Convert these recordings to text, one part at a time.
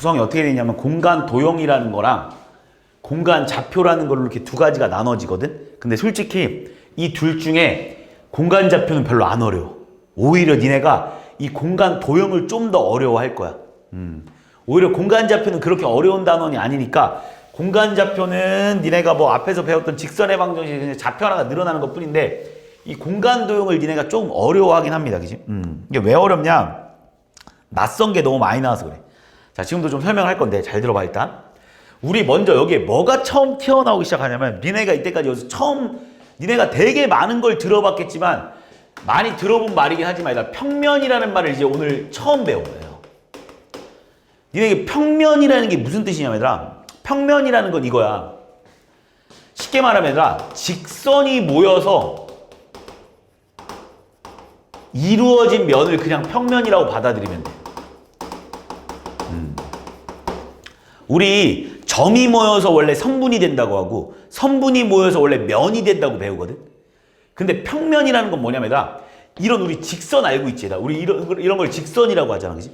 구성이 어떻게 되냐면 공간 도형이라는 거랑 공간 좌표라는 걸로 이렇게 두 가지가 나눠지거든. 근데 솔직히 이 둘 중에 공간 좌표는 별로 안 어려워. 오히려 니네가 이 공간 도형을 좀 더 어려워할 거야. 오히려 공간 좌표는 그렇게 어려운 단원이 아니니까 공간 좌표는 니네가 뭐 앞에서 배웠던 직선의 방정식이 그냥 좌표 하나가 늘어나는 것 뿐인데 이 공간 도형을 니네가 좀 어려워하긴 합니다. 그지? 이게 왜 어렵냐? 낯선 게 너무 많이 나와서 그래. 자, 지금도 좀 설명할 건데 잘 들어봐 일단. 우리 먼저 여기에 뭐가 처음 튀어나오기 시작하냐면 니네가 이때까지 여기서 처음 니네가 되게 많은 걸 들어봤겠지만 많이 들어본 말이긴 하지만 얘들아 평면이라는 말을 이제 오늘 처음 배운 거예요. 니네가 평면이라는 게 무슨 뜻이냐면 얘들아 평면이라는 건 이거야. 쉽게 말하면 얘들아 직선이 모여서 이루어진 면을 그냥 평면이라고 받아들이면 돼. 우리 점이 모여서 원래 선분이 된다고 하고 선분이 모여서 원래 면이 된다고 배우거든. 근데 평면이라는 건 뭐냐면 이런 우리 직선 알고 있지. 우리 이런 걸 직선이라고 하잖아. 그지?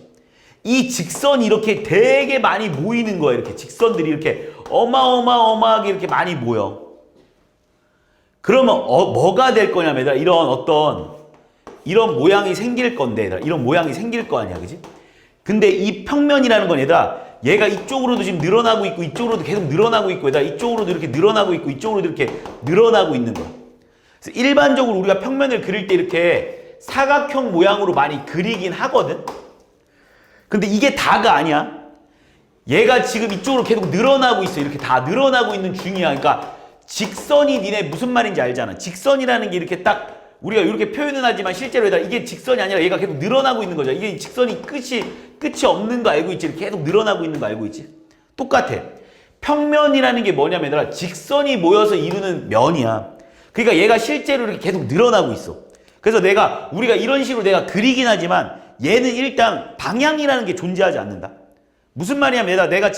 이 직선이 이렇게 되게 많이 모이는 거야. 이렇게 직선들이 이렇게 어마어마하게 이렇게 많이 모여. 그러면 뭐가 될 거냐면 이런 모양이 생길 건데 이런 모양이 생길 거 아니야. 그지? 근데 이 평면이라는 건 얘가 이쪽으로도 지금 늘어나고 있고 이쪽으로도 계속 늘어나고 있고 이쪽으로도 이렇게 늘어나고 있고 이쪽으로도 이렇게 늘어나고 있는 거야. 그래서 일반적으로 우리가 평면을 그릴 때 이렇게 사각형 모양으로 많이 그리긴 하거든. 근데 이게 다가 아니야. 얘가 지금 이쪽으로 계속 늘어나고 있어. 이렇게 다 늘어나고 있는 중이야. 그러니까 직선이 니네 무슨 말인지 알잖아. 직선이라는 게 이렇게 딱 우리가 이렇게 표현은 하지만 실제로 이게 직선이 아니라 얘가 계속 늘어나고 있는 거죠. 이게 직선이 끝이 없는 거 알고 있지? 계속 늘어나고 있는 거 알고 있지? 똑같아. 평면이라는 게 뭐냐면 직선이 모여서 이루는 면이야. 그러니까 얘가 실제로 이렇게 계속 늘어나고 있어. 그래서 우리가 이런 식으로 내가 그리긴 하지만 얘는 일단 방향이라는 게 존재하지 않는다. 무슨 말이냐면 내가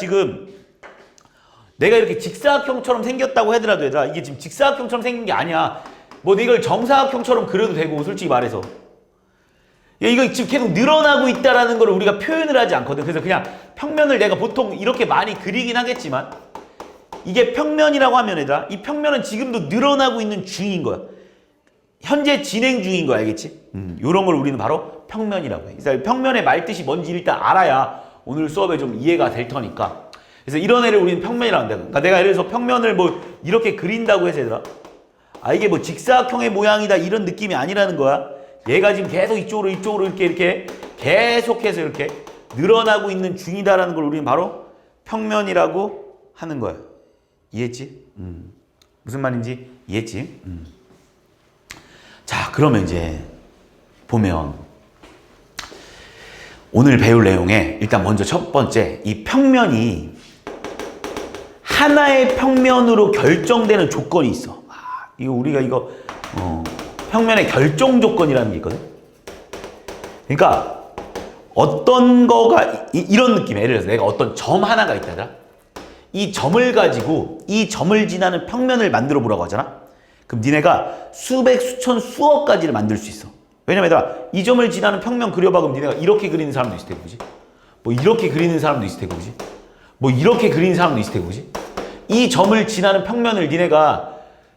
이렇게 직사각형처럼 생겼다고 하더라도 이게 지금 직사각형처럼 생긴 게 아니야. 뭐 이걸 정사각형처럼 그려도 되고 솔직히 말해서 이거 지금 계속 늘어나고 있다라는 걸 우리가 표현을 하지 않거든. 그래서 그냥 평면을 내가 보통 이렇게 많이 그리긴 하겠지만 이게 평면이라고 하면 이 평면은 지금도 늘어나고 있는 중인 거야. 현재 진행 중인 거야. 알겠지? 이런 걸 우리는 바로 평면이라고 해. 그래서 평면의 말뜻이 뭔지 일단 알아야 오늘 수업에 좀 이해가 될 터니까. 그래서 이런 애를 우리는 평면이라고 한다. 그러니까 내가 예를 들어서 평면을 뭐 이렇게 그린다고 해서 얘들아 이게 뭐 직사각형의 모양이다 이런 느낌이 아니라는 거야. 얘가 지금 계속 이쪽으로 이렇게 계속해서 이렇게 늘어나고 있는 중이다라는 걸 우리는 바로 평면이라고 하는 거야. 이해했지? 무슨 말인지 이해했지? 자, 그러면 이제 보면 오늘 배울 내용에 일단 먼저 첫 번째 이 평면이 하나의 평면으로 결정되는 조건이 있어. 우리가 평면의 결정 조건이라는 게 있거든. 그러니까 어떤 거가 이런 느낌이야. 예를 들어서 내가 어떤 점 하나가 있다. 이 점을 가지고 이 점을 지나는 평면을 만들어 보라고 하잖아. 그럼 니네가 수백, 수천, 수억 가지를 만들 수 있어. 왜냐면 이 점을 지나는 평면 그려봐. 그럼 니네가 이렇게 그리는 사람도 있을 테고, 그지? 뭐 이렇게 그리는 사람도 있을 테고, 그지? 뭐 이렇게 그리는 사람도 있을 테고, 그지? 이 점을 지나는 평면을 니네가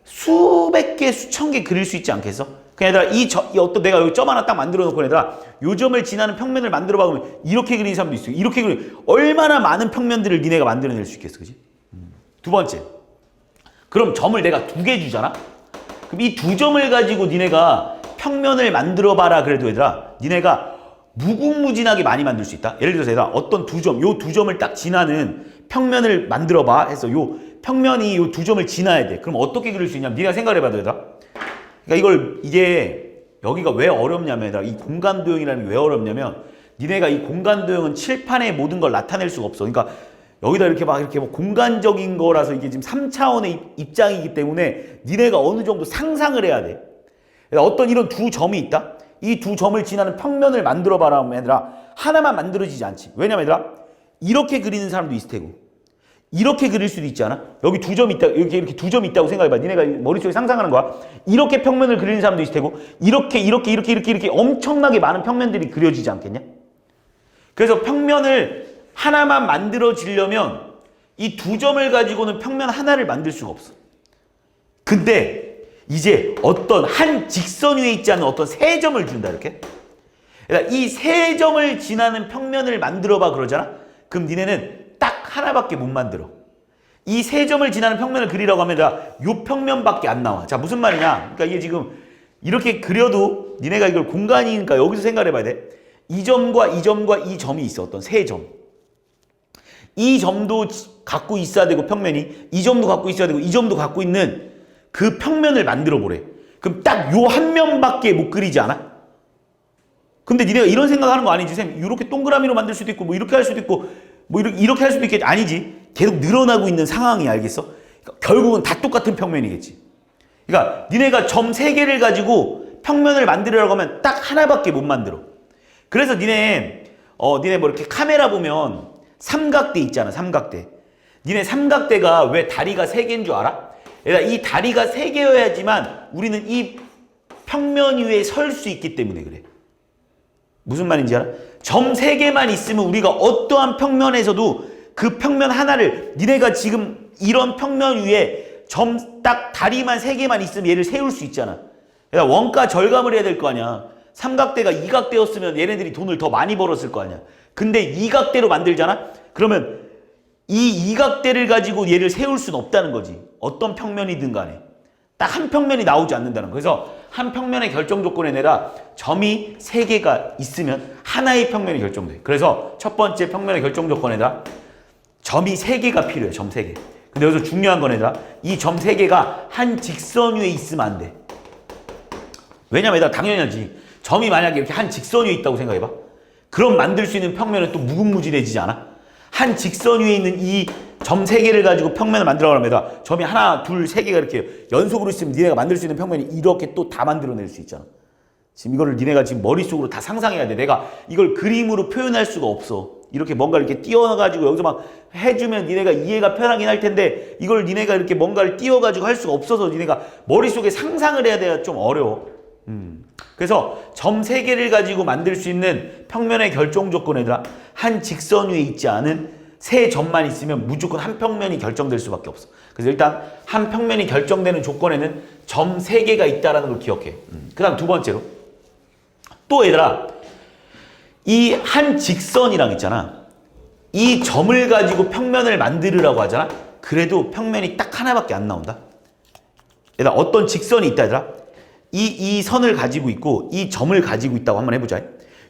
수백 개, 수천 개 그릴 수 있지 않겠어? 그냥 얘들아, 내가 여기 점 하나 딱 만들어 놓고 얘들아, 요 점을 지나는 평면을 만들어 봐. 그러면 이렇게 그리는 사람도 있어. 이렇게 얼마나 많은 평면들을 니네가 만들어낼 수 있겠어, 그지? 두 번째. 그럼 점을 내가 2개 주잖아? 그럼 이 2점을 가지고 니네가 평면을 만들어 봐라. 그래도 얘들아, 니네가 무궁무진하게 많이 만들 수 있다. 예를 들어서 얘들아, 어떤 2점, 요 2점을 딱 지나는 평면을 만들어 봐. 해서 요 평면이 요 2점을 지나야 돼. 그럼 어떻게 그릴 수 있냐면 네가 생각을 해봐도 얘들아. 그러니까 이게 여기가 왜 어렵냐면 얘들아, 이 공간 도형이라는 게 왜 어렵냐면 니네가 이 공간 도형은 칠판의 모든 걸 나타낼 수가 없어. 그러니까 여기다 이렇게 뭐 공간적인 거라서 이게 지금 3차원의 입장이기 때문에 니네가 어느 정도 상상을 해야 돼. 어떤 이런 2점이 있다. 이 2점을 지나는 평면을 만들어 봐라 하면 얘들아, 하나만 만들어지지 않지. 왜냐면 얘들아, 이렇게 그리는 사람도 있을 테고 이렇게 그릴 수도 있지 않아? 여기 2점 있다, 이렇게 2점이 있다고 생각해봐. 니네가 머릿속에 상상하는 거야. 이렇게 평면을 그리는 사람도 있을 테고 이렇게 엄청나게 많은 평면들이 그려지지 않겠냐? 그래서 평면을 하나만 만들어지려면 이 두 점을 가지고는 평면 하나를 만들 수가 없어. 근데 이제 어떤 한 직선 위에 있지 않은 어떤 세 점을 준다 이렇게. 그러니까 이 세 점을 지나는 평면을 만들어봐 그러잖아. 그럼 니네는 딱 하나밖에 못 만들어. 이 세 점을 지나는 평면을 그리라고 하면 요 평면밖에 안 나와. 자, 무슨 말이냐? 그러니까 이게 지금 이렇게 그려도 니네가 이걸 공간이니까 여기서 생각해 봐야 돼. 이 점과 이 점과 이 점이 있어. 어떤 세 점. 이 점도 갖고 있어야 되고 평면이 이 점도 갖고 있어야 되고 이 점도 갖고 있는 그 평면을 만들어 보래. 그럼 딱 요 한 면밖에 못 그리지 않아? 근데 니네가 이런 생각하는 거 아니지? 쌤, 이렇게 동그라미로 만들 수도 있고 뭐 이렇게 할 수도 있고 뭐 이렇게 할 수도 있겠지? 아니지. 계속 늘어나고 있는 상황이 알겠어? 그러니까 결국은 다 똑같은 평면이겠지. 그러니까 니네가 점 3개를 가지고 평면을 만들으라고 하면 딱 하나밖에 못 만들어. 그래서 니네 뭐 이렇게 카메라 보면 삼각대 있잖아. 삼각대. 니네 삼각대가 왜 다리가 3개인 줄 알아? 그러니까 이 다리가 3개여야지만 우리는 이 평면 위에 설 수 있기 때문에 그래. 무슨 말인지 알아? 점 3개만 있으면 우리가 어떠한 평면에서도 그 평면 하나를 니네가 지금 이런 평면 위에 점 딱 다리만 3개만 있으면 얘를 세울 수 있잖아. 그러니까 원가 절감을 해야 될 거 아니야. 삼각대가 이각대였으면 얘네들이 돈을 더 많이 벌었을 거 아니야. 근데 이각대로 만들잖아? 그러면 이 이각대를 가지고 얘를 세울 수는 없다는 거지. 어떤 평면이든 간에. 딱 한 평면이 나오지 않는다는 거. 그래서 한 평면의 결정 조건에 내라 점이 3개가 있으면 하나의 평면이 결정돼. 그래서 첫 번째 평면의 결정 조건에다 점이 3개가 필요해. 점 3개. 근데 여기서 중요한 건 얘들아, 이 점 3개가 한 직선 위에 있으면 안 돼. 왜냐면 얘들아 당연히 하지. 점이 만약에 이렇게 한 직선 위에 있다고 생각해봐. 그럼 만들 수 있는 평면은 또 무궁무진해지지 않아? 한 직선 위에 있는 이 점 3개를 가지고 평면을 만들어가면 얘들아 점이 하나, 둘, 3개가 이렇게 연속으로 있으면 니네가 만들 수 있는 평면이 이렇게 또 다 만들어낼 수 있잖아. 지금 이거를 니네가 지금 머릿속으로 다 상상해야 돼. 내가 이걸 그림으로 표현할 수가 없어. 이렇게 뭔가 이렇게 띄워가지고 여기서 막 해주면 니네가 이해가 편하긴 할 텐데 이걸 니네가 이렇게 뭔가를 띄워가지고 할 수가 없어서 니네가 머릿속에 상상을 해야 돼야 좀 어려워. 그래서 점 3개를 가지고 만들 수 있는 평면의 결정 조건에다 한 직선 위에 있지 않은 세 점만 있으면 무조건 한 평면이 결정될 수밖에 없어. 그래서 일단 한 평면이 결정되는 조건에는 점 3개가 있다는 걸 기억해. 그 다음 두 번째로 또 얘들아 이 한 직선이랑 있잖아. 이 점을 가지고 평면을 만들으라고 하잖아. 그래도 평면이 딱 하나밖에 안 나온다. 얘들아 어떤 직선이 있다 얘들아. 이 선을 가지고 있고 이 점을 가지고 있다고 한번 해보자.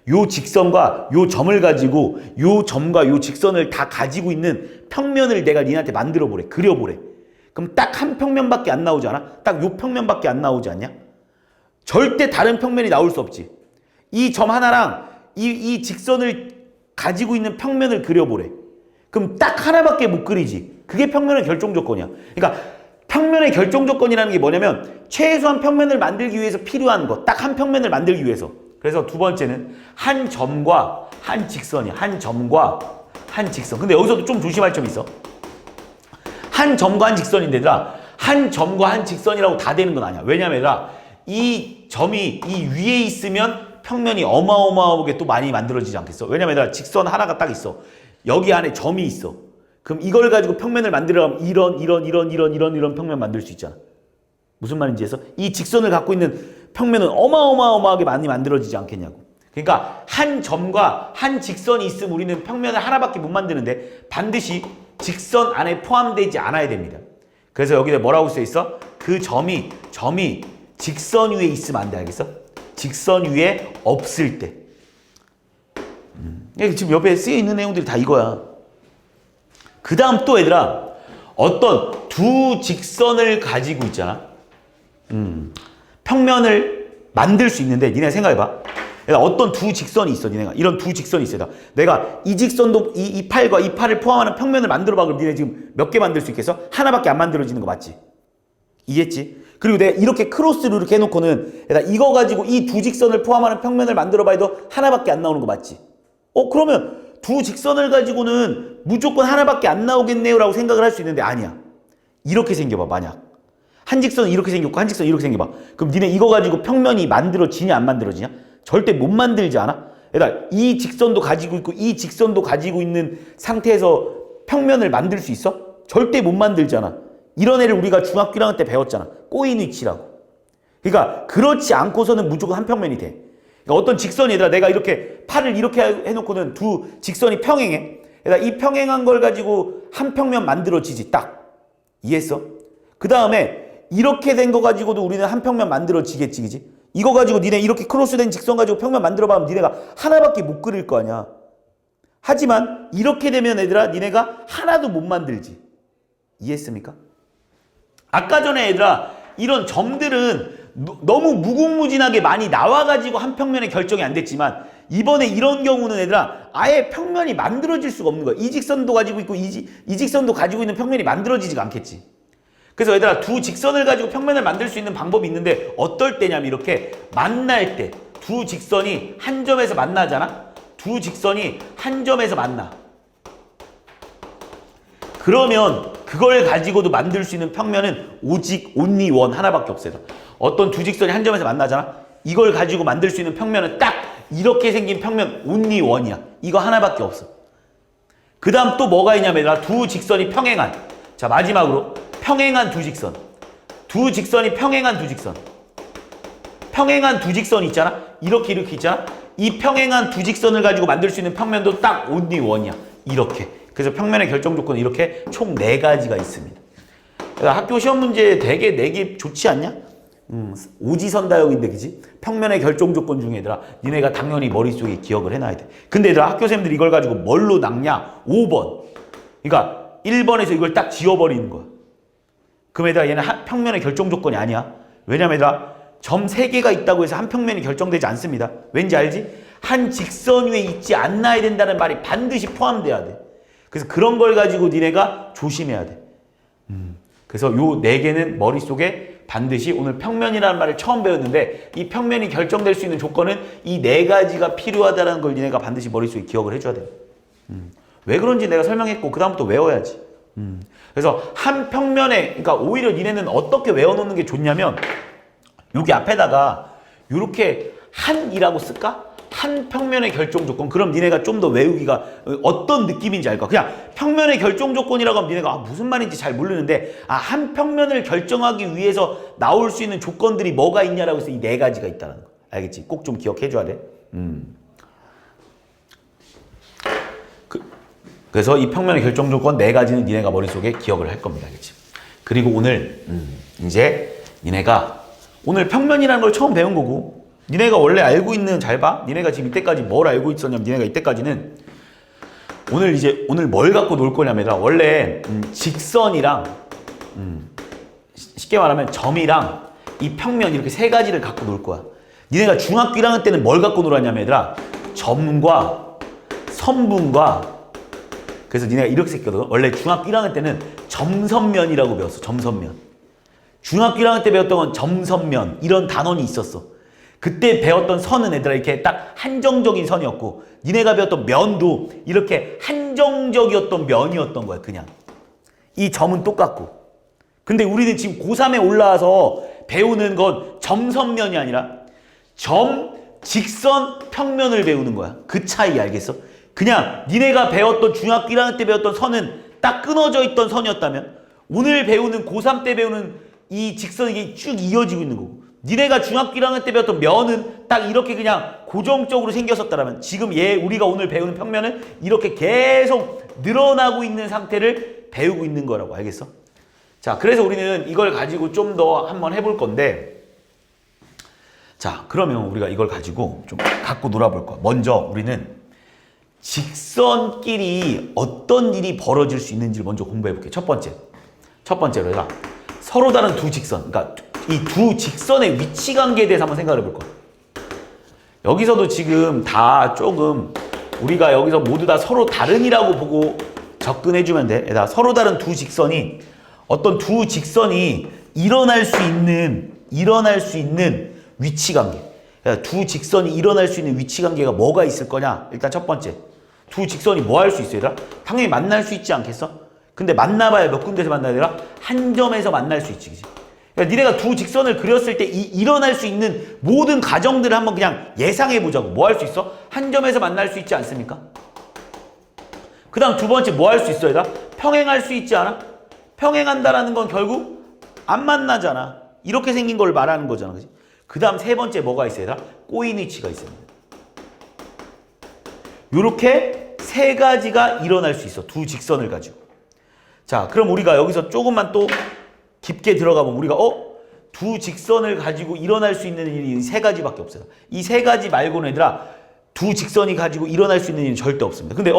요 직선과 요 점을 가지고 요 점과 요 직선을 다 가지고 있는 평면을 내가 니한테 만들어 보래. 그려 보래. 그럼 딱 한 평면밖에 안 나오지 않아? 딱 요 평면밖에 안 나오지 않냐? 절대 다른 평면이 나올 수 없지. 이 점 하나랑 이 직선을 가지고 있는 평면을 그려 보래. 그럼 딱 하나밖에 못 그리지. 그게 평면의 결정 조건이야. 그러니까 평면의 결정 조건이라는 게 뭐냐면 최소한 평면을 만들기 위해서 필요한 것. 딱 한 평면을 만들기 위해서. 그래서 두 번째는 한 점과 한 직선이야. 한 점과 한 직선. 근데 여기서도 좀 조심할 점이 있어. 한 점과 한 직선인데 얘들아 한 점과 한 직선이라고 다 되는 건 아니야. 왜냐면 얘들아 이 점이 이 위에 있으면 평면이 어마어마하게 또 많이 만들어지지 않겠어? 왜냐면 얘들아 직선 하나가 딱 있어. 여기 안에 점이 있어. 그럼 이걸 가지고 평면을 만들려면 이런 평면 만들 수 있잖아. 무슨 말인지 해서 이 직선을 갖고 있는 평면은 어마어마하게 많이 만들어지지 않겠냐고. 그러니까 한 점과 한 직선이 있으면 우리는 평면을 하나밖에 못 만드는데 반드시 직선 안에 포함되지 않아야 됩니다. 그래서 여기에 뭐라고 써 있어? 그 점이 직선 위에 있으면 안 돼. 알겠어? 직선 위에 없을 때. 지금 옆에 쓰여 있는 내용들이 다 이거야. 그 다음 또 얘들아 어떤 두 직선을 가지고 있잖아. 평면을 만들 수 있는데 니네 생각해봐. 어떤 두 직선이 있어. 니네가 이런 두 직선이 있어. 내가 이 직선도 이 팔과 이 팔을 포함하는 평면을 만들어봐. 그럼 니네 지금 몇 개 만들 수 있겠어? 하나밖에 안 만들어지는 거 맞지? 이해했지? 그리고 내가 이렇게 크로스로 이렇게 해놓고는 이거 가지고 이 두 직선을 포함하는 평면을 만들어봐 해도 하나밖에 안 나오는 거 맞지? 그러면 두 직선을 가지고는 무조건 하나밖에 안 나오겠네요 라고 생각을 할 수 있는데 아니야. 이렇게 생겨봐. 만약 한 직선은 이렇게 생겼고 한 직선은 이렇게 생겨봐. 그럼 니네 이거 가지고 평면이 만들어지냐 안 만들어지냐? 절대 못 만들지 않아? 얘들아, 이 직선도 가지고 있고 이 직선도 가지고 있는 상태에서 평면을 만들 수 있어? 절대 못 만들잖아. 이런 애를 우리가 중학교 1학년 때 배웠잖아. 꼬인 위치라고. 그러니까 그렇지 않고서는 무조건 한 평면이 돼. 그러니까 어떤 직선이 얘들아, 내가 이렇게 팔을 이렇게 해놓고는 두 직선이 평행해. 얘들아, 이 평행한 걸 가지고 한 평면 만들어지지. 딱. 이해했어? 그 다음에 이렇게 된 거 가지고도 우리는 한 평면 만들어지겠지, 그지? 이거 가지고 니네 이렇게 크로스된 직선 가지고 평면 만들어봐 하면 니네가 하나밖에 못 그릴 거 아니야. 하지만 이렇게 되면 얘들아, 니네가 하나도 못 만들지. 이해했습니까? 아까 전에 얘들아, 이런 점들은 너무 무궁무진하게 많이 나와가지고 한 평면의 결정이 안 됐지만, 이번에 이런 경우는 얘들아, 아예 평면이 만들어질 수가 없는 거야. 이 직선도 가지고 있고 이 직선도 가지고 있는 평면이 만들어지지가 않겠지. 그래서 얘들아, 두 직선을 가지고 평면을 만들 수 있는 방법이 있는데, 어떨 때냐면 이렇게 만날 때 두 직선이 한 점에서 만나잖아. 두 직선이 한 점에서 만나. 그러면 그걸 가지고도 만들 수 있는 평면은 오직 only one 하나밖에 없어요. 어떤 두 직선이 한 점에서 만나잖아. 이걸 가지고 만들 수 있는 평면은 딱 이렇게 생긴 평면 only one이야. 이거 하나밖에 없어. 그 다음 또 뭐가 있냐면 두 직선이 평행한. 자, 마지막으로 평행한 두 직선. 두 직선이 평행한 두 직선. 평행한 두 직선이 있잖아. 이렇게 있잖아. 이 평행한 두 직선을 가지고 만들 수 있는 평면도 딱 only one이야. 이렇게. 그래서 평면의 결정 조건은 이렇게 총 4가지가 있습니다. 학교 시험 문제 되게 내기 좋지 않냐? 오지선다역인데, 그지? 평면의 결정 조건 중에 얘들아, 니네가 당연히 머릿속에 기억을 해놔야 돼. 근데 얘들아, 학교생들이 이걸 가지고 뭘로 낚냐? 5번. 그러니까 1번에서 이걸 딱 지워버리는 거야. 그럼 얘들아, 얘는 평면의 결정 조건이 아니야. 왜냐면 얘들아, 점 3개가 있다고 해서 한 평면이 결정되지 않습니다. 왠지 알지? 한 직선 위에 있지 않아야 된다는 말이 반드시 포함돼야 돼. 그래서 그런 걸 가지고 니네가 조심해야 돼. 그래서 요 4개는 머릿속에 반드시, 오늘 평면이라는 말을 처음 배웠는데, 이 평면이 결정될 수 있는 조건은 이 4가지가 필요하다는 걸 니네가 반드시 머릿속에 기억을 해줘야 돼. 왜 그런지 내가 설명했고 그 다음부터 외워야지. 그래서 한 평면에, 그러니까 오히려 니네는 어떻게 외워놓는 게 좋냐면, 여기 앞에다가 이렇게 한이라고 쓸까? 한 평면의 결정 조건. 그럼 니네가 좀 더 외우기가 어떤 느낌인지 알 거야. 그냥 평면의 결정 조건이라고 하면 니네가 무슨 말인지 잘 모르는데, 한 평면을 결정하기 위해서 나올 수 있는 조건들이 뭐가 있냐라고 해서 이 4가지가 있다는 거. 알겠지? 꼭 좀 기억해 줘야 돼. 그래서 이 평면의 결정 조건 4가지는 니네가 머릿속에 기억을 할 겁니다. 알겠지? 그리고 오늘 이제 니네가 오늘 평면이라는 걸 처음 배운 거고, 니네가 원래 알고 있는, 잘 봐. 니네가 지금 이때까지 뭘 알고 있었냐면, 니네가 이때까지는 오늘 뭘 갖고 놀 거냐면, 원래 직선이랑 쉽게 말하면 점이랑 이 평면, 이렇게 3가지를 갖고 놀 거야. 니네가 중학교 1학년 때는 뭘 갖고 놀았냐면 얘들아, 점과 선분과, 그래서 니네가 이렇게 생겼거든. 원래 중학교 1학년 때는 점선면이라고 배웠어. 점선면. 중학교 1학년 때 배웠던 건 점선면, 이런 단원이 있었어. 그때 배웠던 선은 얘들아 이렇게 딱 한정적인 선이었고, 니네가 배웠던 면도 이렇게 한정적이었던 면이었던 거야. 그냥 이 점은 똑같고. 근데 우리는 지금 고3에 올라와서 배우는 건 점선면이 아니라 점, 직선, 평면을 배우는 거야. 그 차이 알겠어? 그냥 니네가 배웠던 중학교 1학년 때 배웠던 선은 딱 끊어져 있던 선이었다면, 오늘 배우는 고3 때 배우는 이 직선이 쭉 이어지고 있는 거고, 니네가 중학교 1학년 때 배웠던 면은 딱 이렇게 그냥 고정적으로 생겼었다면, 지금 우리가 오늘 배우는 평면은 이렇게 계속 늘어나고 있는 상태를 배우고 있는 거라고. 알겠어? 자, 그래서 우리는 이걸 가지고 좀 더 한번 해볼 건데, 자, 그러면 우리가 이걸 가지고 좀 갖고 놀아볼 거야. 먼저 우리는 직선끼리 어떤 일이 벌어질 수 있는지를 먼저 공부해 볼게요. 첫 번째로 얘가 서로 다른 두 직선, 그러니까 이 두 직선의 위치 관계에 대해서 한번 생각해 볼 거야. 여기서도 지금 다 조금 우리가 여기서 모두 다 서로 다른이라고 보고 접근해 주면 돼. 얘들아, 서로 다른 두 직선이, 어떤 두 직선이 일어날 수 있는 위치 관계. 두 직선이 일어날 수 있는 위치 관계가 뭐가 있을 거냐? 일단 첫 번째, 두 직선이 뭐 할 수 있어, 얘들아? 당연히 만날 수 있지 않겠어? 근데 만나봐야 몇 군데서 만나야 되나? 한 점에서 만날 수 있지, 그치? 그러니까 니네가 두 직선을 그렸을 때 일어날 수 있는 모든 가정들을 한번 그냥 예상해 보자고. 뭐 할 수 있어? 한 점에서 만날 수 있지 않습니까? 그 다음 두 번째 뭐 할 수 있어 얘들아? 평행할 수 있지 않아? 평행한다라는 건 결국 안 만나잖아. 이렇게 생긴 걸 말하는 거잖아. 그지? 그 다음 세 번째 뭐가 있어 얘들아? 꼬인 위치가 있어요. 요렇게 세 가지가 일어날 수 있어. 두 직선을 가지고. 자, 그럼 우리가 여기서 조금만 또 깊게 들어가보면 우리가 두 직선을 가지고 일어날 수 있는 일이 세 가지밖에 없어요. 이 세 가지 말고는 얘들아 두 직선이 가지고 일어날 수 있는 일은 절대 없습니다. 근데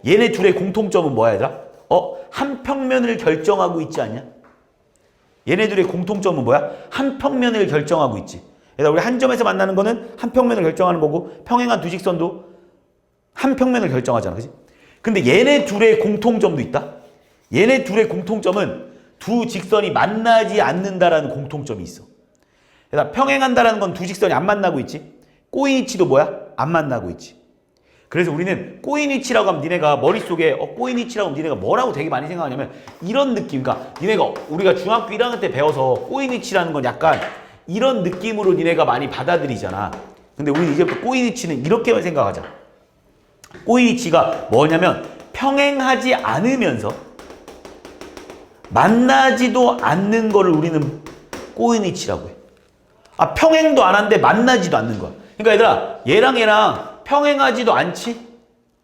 얘네 둘의 공통점은 뭐야 얘들아? 한 평면을 결정하고 있지 않냐? 얘네 둘의 공통점은 뭐야? 한 평면을 결정하고 있지. 얘들아 우리 한 점에서 만나는 거는 한 평면을 결정하는 거고 평행한 두 직선도 한 평면을 결정하잖아. 그지? 근데 얘네 둘의 공통점도 있다. 얘네 둘의 공통점은 두 직선이 만나지 않는다라는 공통점이 있어. 그래서 평행한다라는 건 두 직선이 안 만나고 있지. 꼬인 위치도 뭐야? 안 만나고 있지. 그래서 우리는 꼬인 위치라고 하면 니네가 머릿속에 꼬인 위치라고 하면 니네가 뭐라고 되게 많이 생각하냐면 이런 느낌. 그러니까 니네가 우리가 중학교 1학년 때 배워서 꼬인 위치라는 건 약간 이런 느낌으로 니네가 많이 받아들이잖아. 근데 우리는 이제부터 꼬인 위치는 이렇게만 생각하자. 꼬인 위치가 뭐냐면 평행하지 않으면서 만나지도 않는 거를 우리는 꼬인 위치라고 해. 평행도 안 하는데 만나지도 않는 거야. 그러니까 얘들아 얘랑 평행하지도 않지?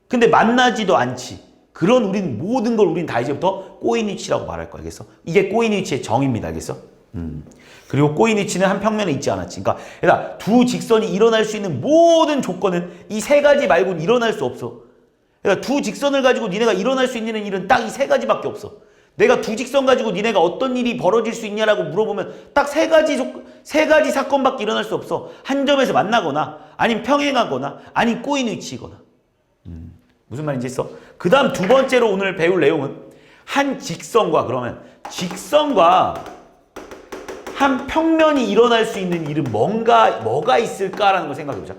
근데 만나지도 않지. 그런 우린 모든 걸 우린 다 이제부터 꼬인 위치라고 말할 거야. 알겠어? 이게 꼬인 위치의 정의입니다. 알겠어? 그리고 꼬인 위치는 한 평면에 있지 않았지. 그러니까 얘들아 두 직선이 일어날 수 있는 모든 조건은 이 세 가지 말고는 일어날 수 없어. 그러니까 두 직선을 가지고 니네가 일어날 수 있는 일은 딱 이 세 가지밖에 없어. 내가 두 직선 가지고 니네가 어떤 일이 벌어질 수 있냐라고 물어보면 딱 세 가지 사건밖에 일어날 수 없어. 한 점에서 만나거나 아니면 평행하거나 아니면 꼬인 위치거나. 무슨 말인지 했어? 그 다음 두 번째로 오늘 배울 내용은 한 직선과 그러면 직선과 한 평면이 일어날 수 있는 일은 뭐가 있을까라는 걸 생각해보자.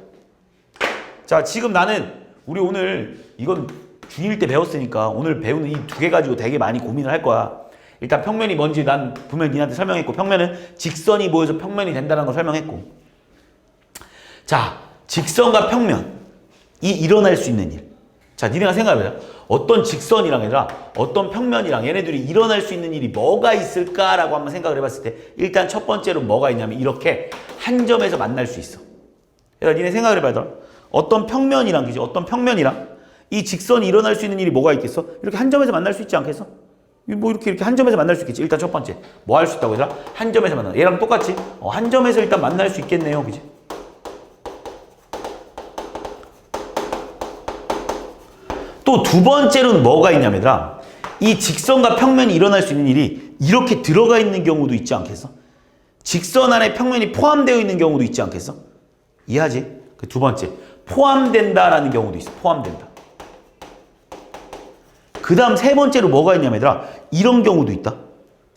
자, 지금 나는 우리 오늘 이건 중1 때 배웠으니까 오늘 배우는 이 두 개 가지고 되게 많이 고민을 할 거야. 일단 평면이 뭔지 난 분명히 니한테 설명했고 평면은 직선이 모여서 평면이 된다는 걸 설명했고 자, 직선과 평면이 일어날 수 있는 일. 자, 니네가 생각해보자. 어떤 직선이랑 얘들아 어떤 평면이랑 얘네들이 일어날 수 있는 일이 뭐가 있을까라고 한번 생각을 해봤을 때 일단 첫 번째로 뭐가 있냐면 이렇게 한 점에서 만날 수 있어. 얘들아 니네 생각을 해봐야 어떤 평면이랑 그지? 어떤 평면이랑 이 직선이 일어날 수 있는 일이 뭐가 있겠어? 이렇게 한 점에서 만날 수 있지 않겠어? 뭐 이렇게 한 점에서 만날 수 있겠지. 일단 첫 번째 뭐 할 수 있다고 얘들아? 한 점에서 만나. 얘랑 똑같지? 한 점에서 일단 만날 수 있겠네요. 그지? 또 두 번째로는 뭐가 있냐면 얘들아 이 직선과 평면이 일어날 수 있는 일이 이렇게 들어가 있는 경우도 있지 않겠어? 직선 안에 평면이 포함되어 있는 경우도 있지 않겠어? 이해하지? 그 두 번째 포함된다라는 경우도 있어. 포함된다. 그 다음 세 번째로 뭐가 있냐면 얘들아 이런 경우도 있다.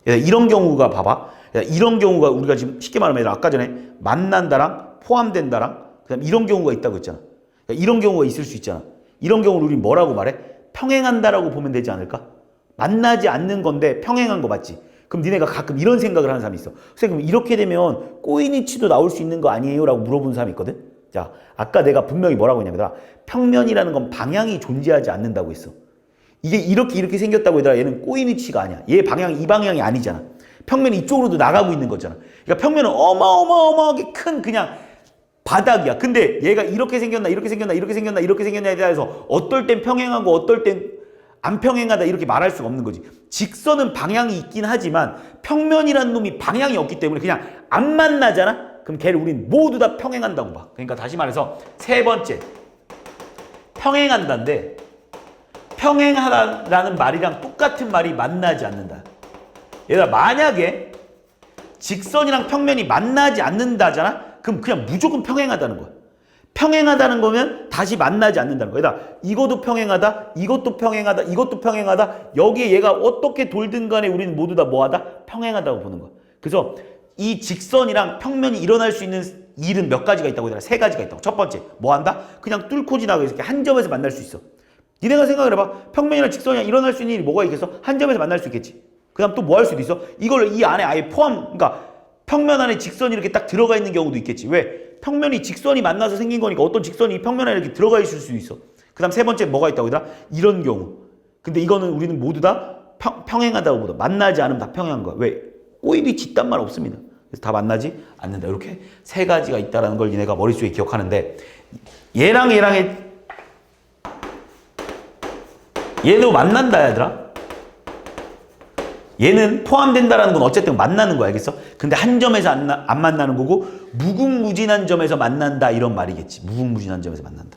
이런 경우가 봐봐. 이런 경우가 우리가 지금 쉽게 말하면 얘들아 아까 전에 만난다랑 포함된다랑 그 다음 이런 경우가 있다고 했잖아. 이런 경우가 있을 수 있잖아. 이런 경우를 우리 뭐라고 말해? 평행한다라고 보면 되지 않을까? 만나지 않는 건데 평행한 거 맞지? 그럼 니네가 가끔 이런 생각을 하는 사람이 있어. 선생님 이렇게 되면 꼬인 위치도 나올 수 있는 거 아니에요? 라고 물어보는 사람이 있거든. 자, 아까 내가 분명히 뭐라고 했냐면 평면이라는 건 방향이 존재하지 않는다고 했어. 이게 이렇게 생겼다고 얘들아 얘는 꼬인 위치가 아니야. 얘 방향이 이 방향이 아니잖아. 평면이 이쪽으로도 나가고 있는 거잖아. 그러니까 평면은 어마어마하게 큰 그냥 바닥이야. 근데 얘가 이렇게 생겼나 이렇게 생겼나 이렇게 생겼나 이렇게 생겼나에 대해서 어떨 땐 평행하고 어떨 땐 안 평행하다 이렇게 말할 수가 없는 거지. 직선은 방향이 있긴 하지만 평면이라는 놈이 방향이 없기 때문에 그냥 안 만나잖아. 그럼 걔를 우린 모두 다 평행한다고 봐. 그러니까 다시 말해서 세 번째 평행한다인데 평행하다라는 말이랑 똑같은 말이 만나지 않는다. 얘들아 만약에 직선이랑 평면이 만나지 않는다잖아? 그럼 그냥 무조건 평행하다는 거야. 평행하다는 거면 다시 만나지 않는다는 거야. 얘들아 이것도 평행하다, 이것도 평행하다, 이것도 평행하다. 여기에 얘가 어떻게 돌든 간에 우리는 모두 다 뭐하다? 평행하다고 보는 거야. 그래서 이 직선이랑 평면이 일어날 수 있는 일은 몇 가지가 있다고 얘들아? 세 가지가 있다고. 첫 번째 뭐 한다? 그냥 뚫고 지나가 이렇게 한 점에서 만날 수 있어. 니네가 생각을 해봐. 평면이랑 직선이랑 일어날 수 있는 일이 뭐가 있겠어? 한 점에서 만날 수 있겠지. 그 다음 또 뭐 할 수도 있어? 이걸 이 안에 아예 그러니까 평면 안에 직선이 이렇게 딱 들어가 있는 경우도 있겠지. 왜? 평면이 직선이 만나서 생긴 거니까 어떤 직선이 평면 안에 이렇게 들어가 있을 수 있어. 그 다음 세 번째 뭐가 있다고 얘들아? 이런 경우. 근데 이거는 우리는 모두 다 평행하다고 보다. 만나지 않으면 다 평행한 거야. 왜? 꼬입이 짙단 말 없습니다. 그래서 다 만나지 않는다. 이렇게 세 가지가 있다는 걸 니네가 머릿속에 기억하는데 얘랑 얘도 만난다 얘들아. 얘는 포함된다라는 건 어쨌든 만나는 거야. 알겠어? 근데 한 점에서 안 만나는 거고 무궁무진한 점에서 만난다 이런 말이겠지. 무궁무진한 점에서 만난다.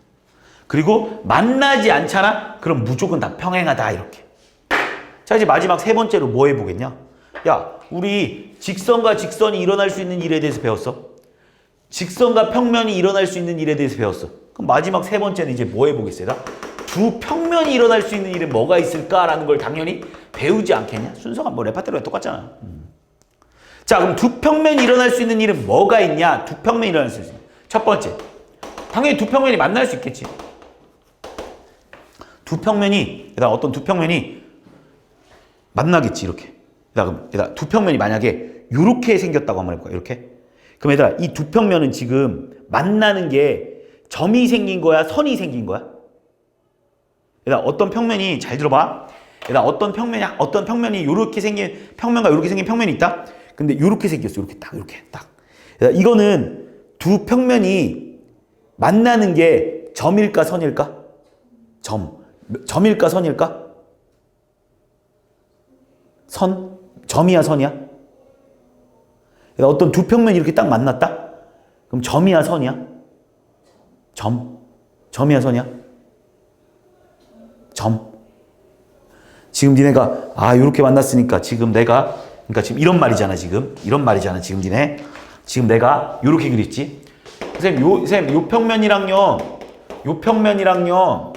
그리고 만나지 않잖아? 그럼 무조건 다 평행하다 이렇게. 자 이제 마지막 세 번째로 뭐 해보겠냐? 야 우리 직선과 직선이 일어날 수 있는 일에 대해서 배웠어. 직선과 평면이 일어날 수 있는 일에 대해서 배웠어. 그럼 마지막 세 번째는 이제 뭐 해보겠어요? 두 평면이 일어날 수 있는 일에 뭐가 있을까라는 걸 당연히 배우지 않겠냐? 순서가 뭐 레파토리가 똑같잖아. 자 그럼 두 평면이 일어날 수 있는 일은 뭐가 있냐? 두 평면이 일어날 수 있는 첫 번째 당연히 두 평면이 만날 수 있겠지. 두 평면이 어떤 두 평면이 만나겠지 이렇게. 그럼 두 평면이 만약에 이렇게 생겼다고 한번 해볼까? 이렇게. 그럼 얘들아 이 두 평면은 지금 만나는 게 점이 생긴 거야? 선이 생긴 거야? 얘들아 어떤 평면이 잘 들어봐. 얘들아 어떤 평면이 이렇게 생긴 평면과 이렇게 생긴 평면이 있다. 근데 이렇게 생겼어. 이렇게 딱. 얘들아 이거는 두 평면이 만나는 게 점일까 선일까? 점일까 선일까? 선? 점이야 선이야? 얘들아 어떤 두 평면이 이렇게 딱 만났다? 그럼 점이야 선이야? 점이야 선이야? 지금 니네가 요렇게 만났으니까 지금 내가 그러니까 지금 이런 말이잖아 지금 니네 지금 내가 요렇게 그렸지. 선생님 요 평면이랑요 요 평면이랑요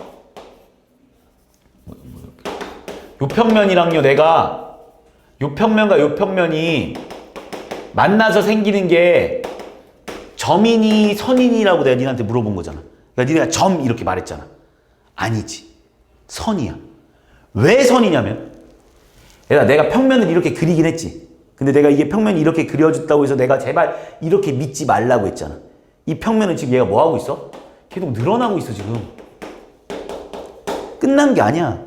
내가 요 평면과 요 평면이 만나서 생기는 게 점이니 선이니라고 내가 니네한테 물어본 거잖아. 그러니까 니네가 점 이렇게 말했잖아. 아니지. 선이야. 왜 선이냐면 얘들아 내가 평면을 이렇게 그리긴 했지. 근데 내가 이게 평면이 이렇게 그려졌다고 해서 내가 제발 이렇게 믿지 말라고 했잖아. 이 평면은 지금 얘가 뭐하고 있어? 계속 늘어나고 있어 지금. 끝난 게 아니야.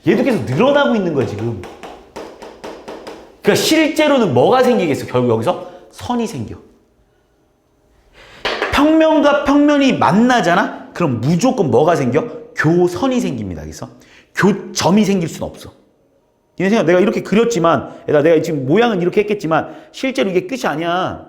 얘도 계속 늘어나고 있는 거야 지금. 그러니까 실제로는 뭐가 생기겠어? 결국 여기서 선이 생겨. 평면과 평면이 만나잖아? 그럼 무조건 뭐가 생겨? 교선이 생깁니다. 알겠어? 교점이 생길 수는 없어. 얘네 생각 내가 이렇게 그렸지만 내가 지금 모양은 이렇게 했겠지만 실제로 이게 끝이 아니야.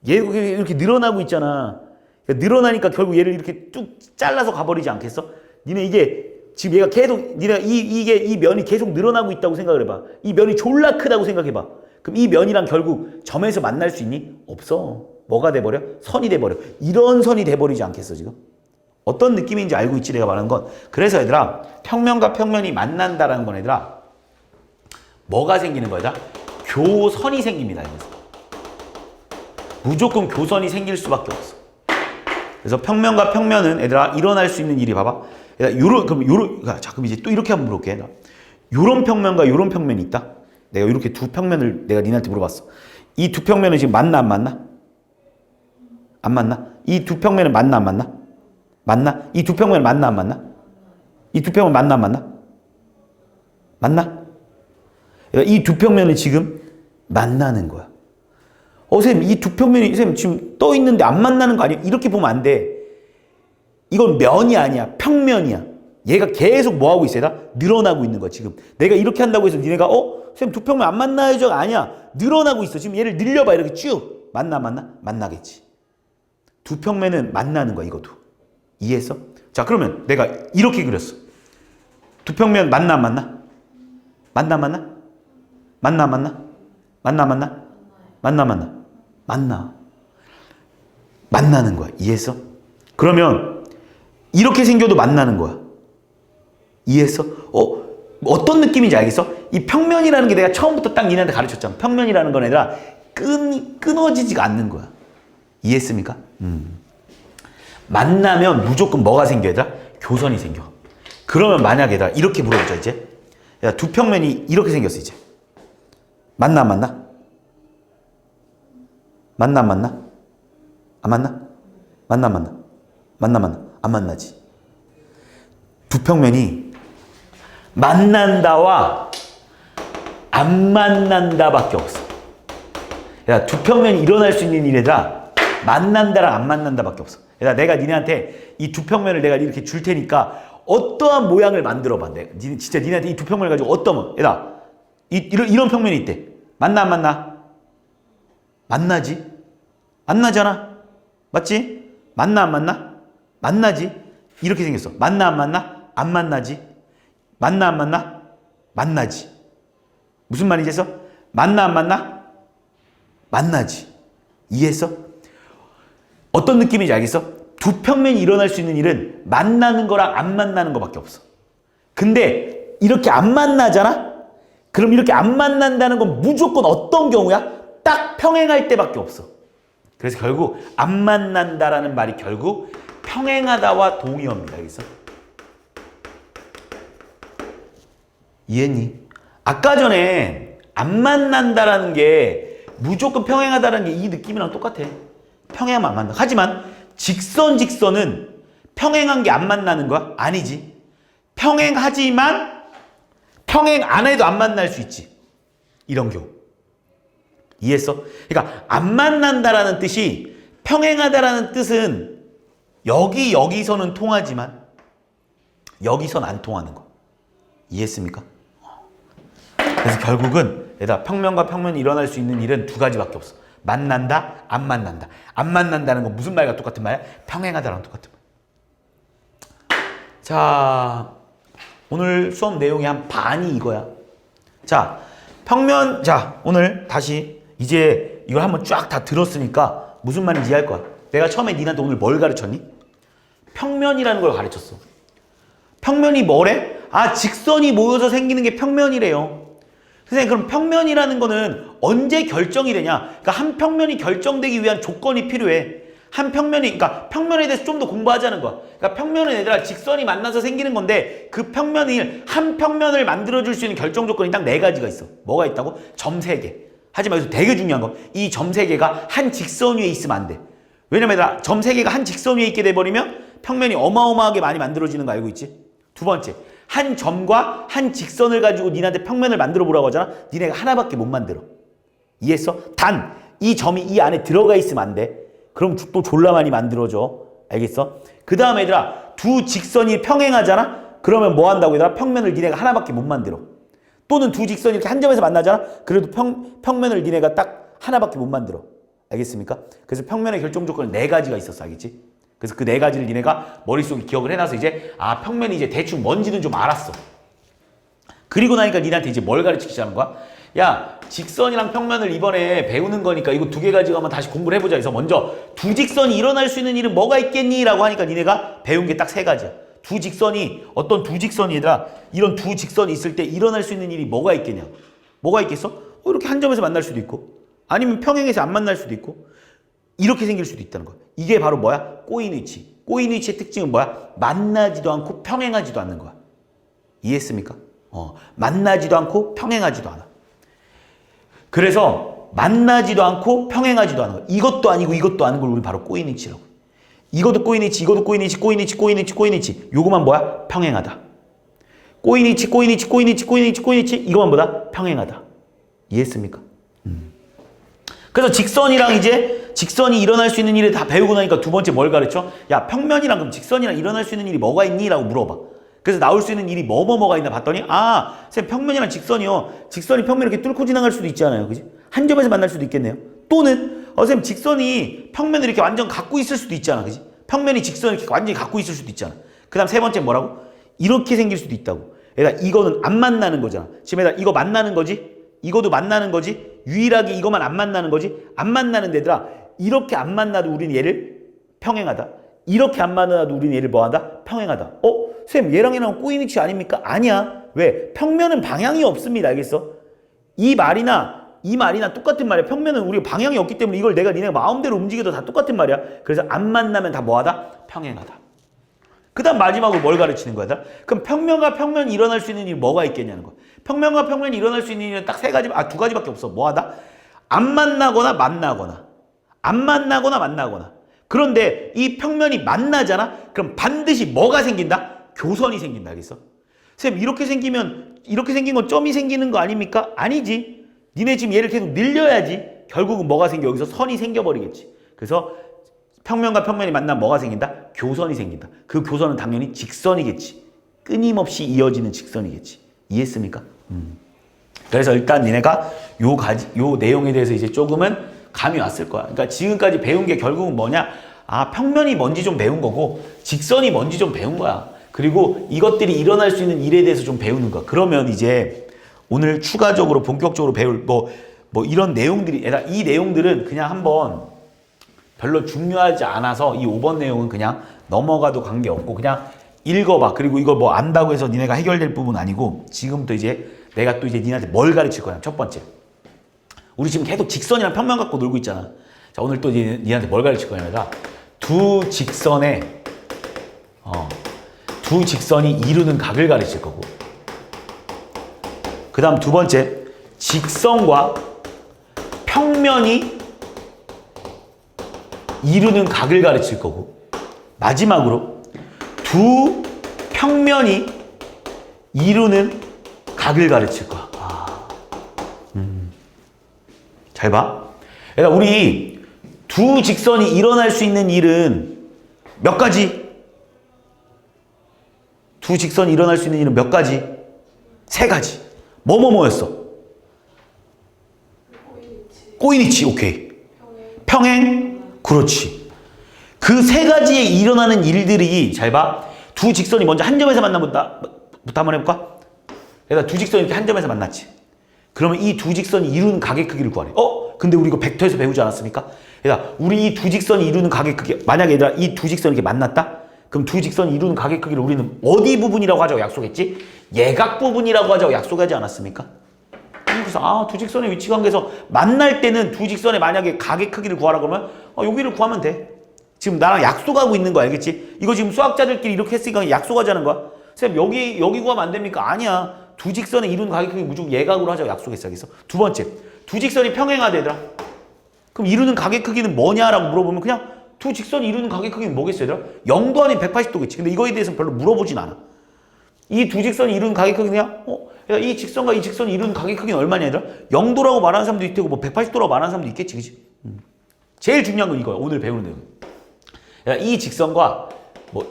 얘가 이렇게 늘어나고 있잖아. 그러니까 늘어나니까 결국 얘를 이렇게 쭉 잘라서 가버리지 않겠어? 니네 이게 지금 얘가 계속 니네가 이 면이 계속 늘어나고 있다고 생각을 해봐. 이 면이 졸라 크다고 생각해봐. 그럼 이 면이랑 결국 점에서 만날 수 있니? 없어. 뭐가 돼버려? 선이 돼버려. 이런 선이 돼버리지 않겠어 지금? 어떤 느낌인지 알고 있지 내가 말하는 건. 그래서 얘들아 평면과 평면이 만난다라는 건 얘들아 뭐가 생기는 거야? 교선이 생깁니다. 그래서 무조건 교선이 생길 수밖에 없어. 그래서 평면과 평면은 얘들아 일어날 수 있는 일이 봐봐. 얘들아 그럼 이제 또 이렇게 한번 물어볼게. 요런 평면과 요런 평면이 있다. 내가 이렇게 두 평면을 내가 니네한테 물어봤어. 이 두 평면은 지금 만나 안 만나? 안 만나? 이 두 평면은 만나 안 만나? 만나? 이 두 평면 만나 안 만나? 이 두 평면 만나 안 만나? 만나? 이 두 평면은 지금 만나는 거야. 선생님 이 두 평면이 선생님 지금 떠 있는데 안 만나는 거 아니야? 이렇게 보면 안 돼. 이건 면이 아니야. 평면이야. 얘가 계속 뭐 하고 있어? 늘어나고 있는 거야 지금. 내가 이렇게 한다고 해서 니네가 선생님 두 평면 안 만나야죠? 아니야. 늘어나고 있어. 지금 얘를 늘려봐. 이렇게 쭉. 만나? 만나겠지. 두 평면은 만나는 거야 이것도. 이해했어? 자 그러면 내가 이렇게 그렸어. 두 평면 만나 안 만나? 만나 안 만나? 만나 안 만나? 만나 안 만나? 만나 안 만나? 만나. 만나는 거야. 이해했어? 그러면 이렇게 생겨도 만나는 거야. 이해했어? 어떤 느낌인지 알겠어? 이 평면이라는 게 내가 처음부터 딱 니네한테 가르쳤잖아. 평면이라는 건 얘들아 끊어지지가 않는 거야. 이해했습니까? 만나면 무조건 뭐가 생겨 얘들아? 교선이 생겨. 그러면 만약에 얘들아 이렇게 물어보자 이제. 야, 두 평면이 이렇게 생겼어 이제. 만나 안 만나? 만나 안 만나? 안 만나? 만나 안 만나? 만나 안 만나? 안 만나지. 두 평면이 만난다와 안 만난다밖에 없어. 야, 두 평면이 일어날 수 있는 일에다 만난다랑 안 만난다밖에 없어. 야, 내가 니네한테 이 두 평면을 내가 이렇게 줄 테니까 어떠한 모양을 만들어 봐. 진짜 니네한테 이 두 평면을 가지고 어떤 얘들아 이런 평면이 있대. 만나 안 만나? 만나지. 만나잖아. 맞지? 만나 안 만나? 만나지. 이렇게 생겼어. 만나 안 만나? 안 만나지. 만나 안 만나? 만나지. 무슨 말인지 했어? 만나 안 만나? 만나지. 이해했어? 어떤 느낌인지 알겠어? 두 평면이 일어날 수 있는 일은 만나는 거랑 안 만나는 거밖에 없어. 근데 이렇게 안 만나잖아? 그럼 이렇게 안 만난다는 건 무조건 어떤 경우야? 딱 평행할 때밖에 없어. 그래서 결국 안 만난다라는 말이 결국 평행하다와 동의어입니다. 알겠어? 이해했니? 아까 전에 안 만난다라는 게 무조건 평행하다라는 게 이 느낌이랑 똑같아. 평행하면 안 만나. 하지만 직선은 평행한 게 안 만나는 거야? 아니지. 평행하지만 평행 안 해도 안 만날 수 있지. 이런 경우. 이해했어? 그러니까 안 만난다라는 뜻이 평행하다라는 뜻은 여기서는 통하지만 여기선 안 통하는 거. 이해했습니까? 그래서 결국은 얘들아 평면과 평면이 일어날 수 있는 일은 두 가지밖에 없어. 만난다, 안 만난다. 안 만난다는 건 무슨 말과 똑같은 말이야? 평행하다랑 똑같은 말. 자, 오늘 수업 내용의 한 반이 이거야. 자, 오늘 다시 이제 이걸 한번 쫙 다 들었으니까 무슨 말인지 이해할 거야. 내가 처음에 니한테 오늘 뭘 가르쳤니? 평면이라는 걸 가르쳤어. 평면이 뭐래? 아, 직선이 모여서 생기는 게 평면이래요. 선생님, 그럼 평면이라는 거는 언제 결정이 되냐? 그러니까 한 평면이 결정되기 위한 조건이 필요해. 한 평면이, 그러니까 평면에 대해서 좀 더 공부하자는 거야. 그러니까 평면은 얘들아 직선이 만나서 생기는 건데 그 평면이 한 평면을 만들어줄 수 있는 결정 조건이 딱 네 가지가 있어. 뭐가 있다고? 점 세 개. 하지만 여기서 되게 중요한 거. 이 점 세 개가 한 직선 위에 있으면 안 돼. 왜냐면 얘들아 점 세 개가 한 직선 위에 있게 돼버리면 평면이 어마어마하게 많이 만들어지는 거 알고 있지? 두 번째. 한 점과 한 직선을 가지고 니네한테 평면을 만들어 보라고 하잖아. 니네가 하나밖에 못 만들어. 이해했어? 단 이 점이 이 안에 들어가 있으면 안 돼. 그럼 또 졸라 많이 만들어져. 알겠어? 그 다음에 얘들아 두 직선이 평행하잖아. 그러면 뭐 한다고 얘들아? 평면을 니네가 하나밖에 못 만들어. 또는 두 직선이 이렇게 한 점에서 만나잖아. 그래도 평면을 니네가 딱 하나밖에 못 만들어. 알겠습니까? 그래서 평면의 결정 조건은 네 가지가 있었어. 알겠지? 그래서 그 네 가지를 니네가 머릿속에 기억을 해놔서 이제 아 평면이 이제 대충 뭔지는 좀 알았어. 그리고 나니까 니네한테 이제 뭘 가르치기 시작하는 거야? 야 직선이랑 평면을 이번에 배우는 거니까 이거 두 개 가지고 한번 다시 공부를 해보자 해서 먼저 두 직선이 일어날 수 있는 일은 뭐가 있겠니? 라고 하니까 니네가 배운 게 딱 세 가지야. 두 직선이 어떤 두 직선이 얘들아 이런 두 직선이 있을 때 일어날 수 있는 일이 뭐가 있겠냐? 뭐가 있겠어? 이렇게 한 점에서 만날 수도 있고 아니면 평행에서 안 만날 수도 있고 이렇게 생길 수도 있다는 거야. 이게 바로 뭐야? 꼬인위치. 꼬인위치의 특징은 뭐야? 만나지도 않고 평행하지도 않는 거야. 이해했습니까? 만나지도 않고 평행하지도 않아. 그래서 만나지도 않고 평행하지도 않은 거야. 이것도 아니고 이것도 아닌 걸 우리 바로 꼬인위치라고. 이것도 꼬인위치, 이것도 꼬인위치, 꼬인위치, 꼬인위치, 꼬인위치. 요거만 뭐야? 평행하다. 꼬인위치, 꼬인위치, 꼬인위치, 꼬인위치, 꼬인위치. 이거만 뭐다? 평행하다. 이해했습니까? 그래서 직선이랑 이제 직선이 일어날 수 있는 일을 다 배우고 나니까 두 번째 뭘 가르쳐? 야 평면이랑 그럼 직선이랑 일어날 수 있는 일이 뭐가 있니? 라고 물어봐. 그래서 나올 수 있는 일이 뭐가 있나 봤더니 아 선생님 평면이랑 직선이요. 직선이 평면 이렇게 뚫고 지나갈 수도 있잖아요. 그지? 한 점에서 만날 수도 있겠네요. 또는 선생님 직선이 평면을 이렇게 완전 갖고 있을 수도 있잖아. 그지? 평면이 직선을 이렇게 완전히 갖고 있을 수도 있잖아. 그 다음 세 번째 뭐라고? 이렇게 생길 수도 있다고. 얘들아 이거는 안 만나는 거잖아. 지금 얘들아 이거 만나는 거지? 이것도 만나는 거지? 유일하게 이것만 안 만나는 거지? 안 만나는 데들아 이렇게 안 만나도 우리는 얘를 평행하다. 이렇게 안 만나도 우리는 얘를 뭐하다? 평행하다. 쌤 얘랑 꼬인위치 아닙니까? 아니야. 왜? 평면은 방향이 없습니다. 알겠어? 이 말이나 똑같은 말이야. 평면은 우리가 방향이 없기 때문에 이걸 내가 마음대로 움직여도 다 똑같은 말이야. 그래서 안 만나면 다 뭐하다? 평행하다. 그 다음 마지막으로 뭘 가르치는 거야? 그럼 평면과 평면이 일어날 수 있는 일이 뭐가 있겠냐는 거야. 평면과 평면이 일어날 수 있는 일은 딱 두 가지밖에 없어. 뭐하다? 안 만나거나 만나거나. 안 만나거나 만나거나. 그런데 이 평면이 만나잖아? 그럼 반드시 뭐가 생긴다? 교선이 생긴다. 알겠어? 쌤, 이렇게 생기면, 이렇게 생긴 건 점이 생기는 거 아닙니까? 아니지. 니네 지금 얘를 계속 늘려야지. 결국은 뭐가 생겨? 여기서 선이 생겨버리겠지. 그래서 평면과 평면이 만나면 뭐가 생긴다? 교선이 생긴다. 그 교선은 당연히 직선이겠지. 끊임없이 이어지는 직선이겠지. 이해했습니까? 그래서 일단 니네가 요 내용에 대해서 이제 조금은 감이 왔을 거야. 그러니까 지금까지 배운 게 결국은 뭐냐? 아, 평면이 뭔지 좀 배운 거고, 직선이 뭔지 좀 배운 거야. 그리고 이것들이 일어날 수 있는 일에 대해서 좀 배우는 거야. 그러면 이제 오늘 추가적으로 본격적으로 배울 뭐 이런 내용들이, 이 내용들은 그냥 한번 별로 중요하지 않아서 이 5번 내용은 그냥 넘어가도 관계없고 그냥 읽어봐. 그리고 이거 뭐 안다고 해서 니네가 해결될 부분은 아니고 지금부터 이제 내가 또 이제 니네한테 뭘 가르칠 거냐. 첫 번째. 우리 지금 계속 직선이랑 평면 갖고 놀고 있잖아. 자, 오늘 또 니네한테 뭘 가르칠 거냐면 두 직선이 이루는 각을 가르칠 거고, 그 다음 두 번째, 직선과 평면이 이루는 각을 가르칠 거고, 마지막으로 두 평면이 이루는 각을 가르칠 거야. 잘 봐. 그러니까 우리 두 직선이 일어날 수 있는 일은 몇 가지? 두 직선이 일어날 수 있는 일은 몇 가지? 세 가지. 뭐였어? 꼬이니치. 오케이. 평행. 그렇지. 그 세 가지에 일어나는 일들이, 잘 봐. 두 직선이 먼저 한 점에서 만나부터 한번 해볼까? 그러니까 두 직선이 이렇게 한 점에서 만났지. 그러면 이 두 직선이 이루는 각의 크기를 구하래. 근데 우리 이거 벡터에서 배우지 않았습니까? 그러니까 우리 이 두 직선이 이루는 각의 크기, 만약에 얘들아 이 두 직선이 이렇게 만났다? 그럼 두 직선이 이루는 각의 크기를 우리는 어디 부분이라고 하자고 약속했지? 예각 부분이라고 하자고 약속하지 않았습니까? 그래서 두 직선의 위치 관계에서 만날 때는 두 직선의 만약에 각의 크기를 구하라 그러면 여기를 구하면 돼. 지금 나랑 약속하고 있는 거 알겠지? 이거 지금 수학자들끼리 이렇게 했으니까 약속하자는 거야. 쌤, 여기 구하면 안 됩니까? 아니야. 두 직선의 이루는 각의 크기 무조건 예각으로 하자고 약속했어. 그래서 두 번째, 두 직선이 평행하다 얘들아. 그럼 이루는 각의 크기는 뭐냐라고 물어보면 그냥 두 직선이 이루는 각의 크기는 뭐겠어 얘들아? 0도 아닌 180도겠지. 근데 이거에 대해서는 별로 물어보진 않아. 이 두 직선이 이루는 각의 크기냐? 이 직선과 이 직선이 이루는 각의 크기는 얼마냐 얘들아? 0도라고 말하는 사람도 있고 뭐 180도라고 말하는 사람도 있겠지. 그치? 제일 중요한 건 이거야. 오늘 배우는 내용. 이 직선과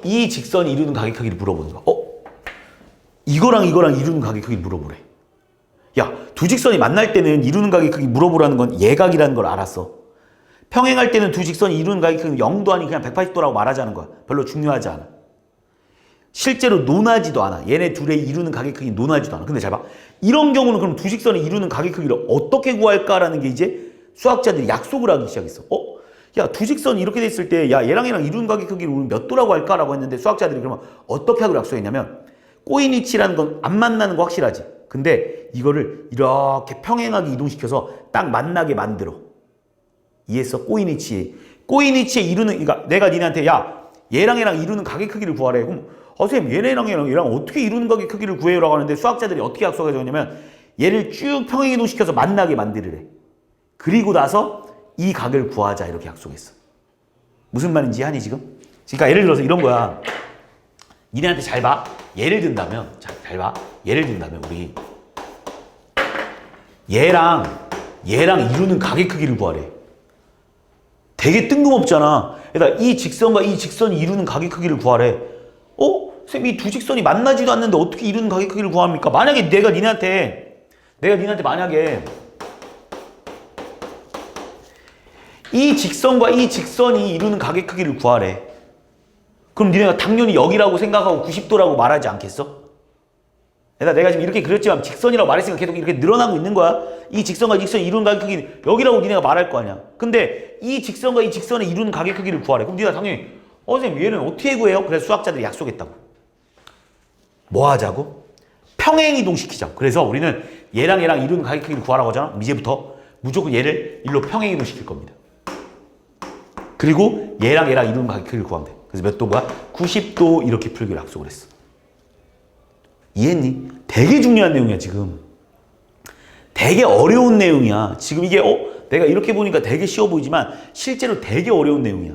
이 직선이 이루는 각의 크기를 물어보는 거야. 이거랑 이루는 각의 크기를 물어보래. 야, 두 직선이 만날 때는 이루는 각의 크기 물어보라는 건 예각이라는 걸 알았어. 평행할 때는 두 직선이 이루는 각의 크기는 0도 아닌 그냥 180도라고 말하자는 거야. 별로 중요하지 않아. 실제로 논하지도 않아. 얘네 둘의 이루는 각의 크기는 논하지도 않아. 근데 잘 봐. 이런 경우는 그럼 두 직선이 이루는 각의 크기를 어떻게 구할까라는 게 이제 수학자들이 약속을 하기 시작했어. 야, 두 직선이 이렇게 됐을 때, 야, 얘랑 이루는 각의 크기를 우리 몇 도라고 할까라고 했는데 수학자들이 그러면 어떻게 하고 약속했냐면, 꼬인위치라는 건 안 만나는 거 확실하지. 근데 이거를 이렇게 평행하게 이동시켜서 딱 만나게 만들어. 이해했어? 꼬인위치에 이루는, 그러니까 내가 니네한테 야, 얘랑 이루는 각의 크기를 구하래. 그럼 선생님, 얘랑 어떻게 이루는 각의 크기를 구해요라고 하는데 수학자들이 어떻게 약속해줬냐면 얘를 쭉 평행 이동시켜서 만나게 만들으래. 그리고 나서 이 각을 구하자 이렇게 약속했어. 무슨 말인지 이해하니 지금? 그러니까 예를 들어서 이런 거야. 니네한테 잘 봐. 예를 든다면 우리 얘랑 이루는 각의 크기를 구하래. 되게 뜬금없잖아. 그러니까 이 직선과 이 직선이 이루는 각의 크기를 구하래. 쌤, 이 두 직선이 만나지도 않는데 어떻게 이루는 각의 크기를 구합니까? 만약에 내가 니네한테 만약에 이 직선과 이 직선이 이루는 각의 크기를 구하래. 그럼 니네가 당연히 여기라고 생각하고 90도라고 말하지 않겠어? 내가 지금 이렇게 그렸지만 직선이라고 말했으니까 계속 이렇게 늘어나고 있는 거야. 이 직선과 이 직선이 이루는 각의 크기는 여기라고 니네가 말할 거 아니야. 근데 이 직선과 이 직선이 이루는 각의 크기를 구하래. 그럼 니네가 당연히 선생님 얘는 어떻게 구해요? 그래서 수학자들이 약속했다고. 뭐 하자고? 평행 이동시키자고. 그래서 우리는 얘랑 이루는 각의 크기를 구하라고 하잖아. 이제부터 무조건 얘를 일로 평행 이동시킬 겁니다. 그리고 얘랑 이루는 각의 크기를 구하면 돼. 그래서 몇 도가? 90도 이렇게 풀기로 약속을 했어. 이해했니? 되게 중요한 내용이야 지금. 되게 어려운 내용이야. 지금 이게 내가 이렇게 보니까 되게 쉬워 보이지만 실제로 되게 어려운 내용이야.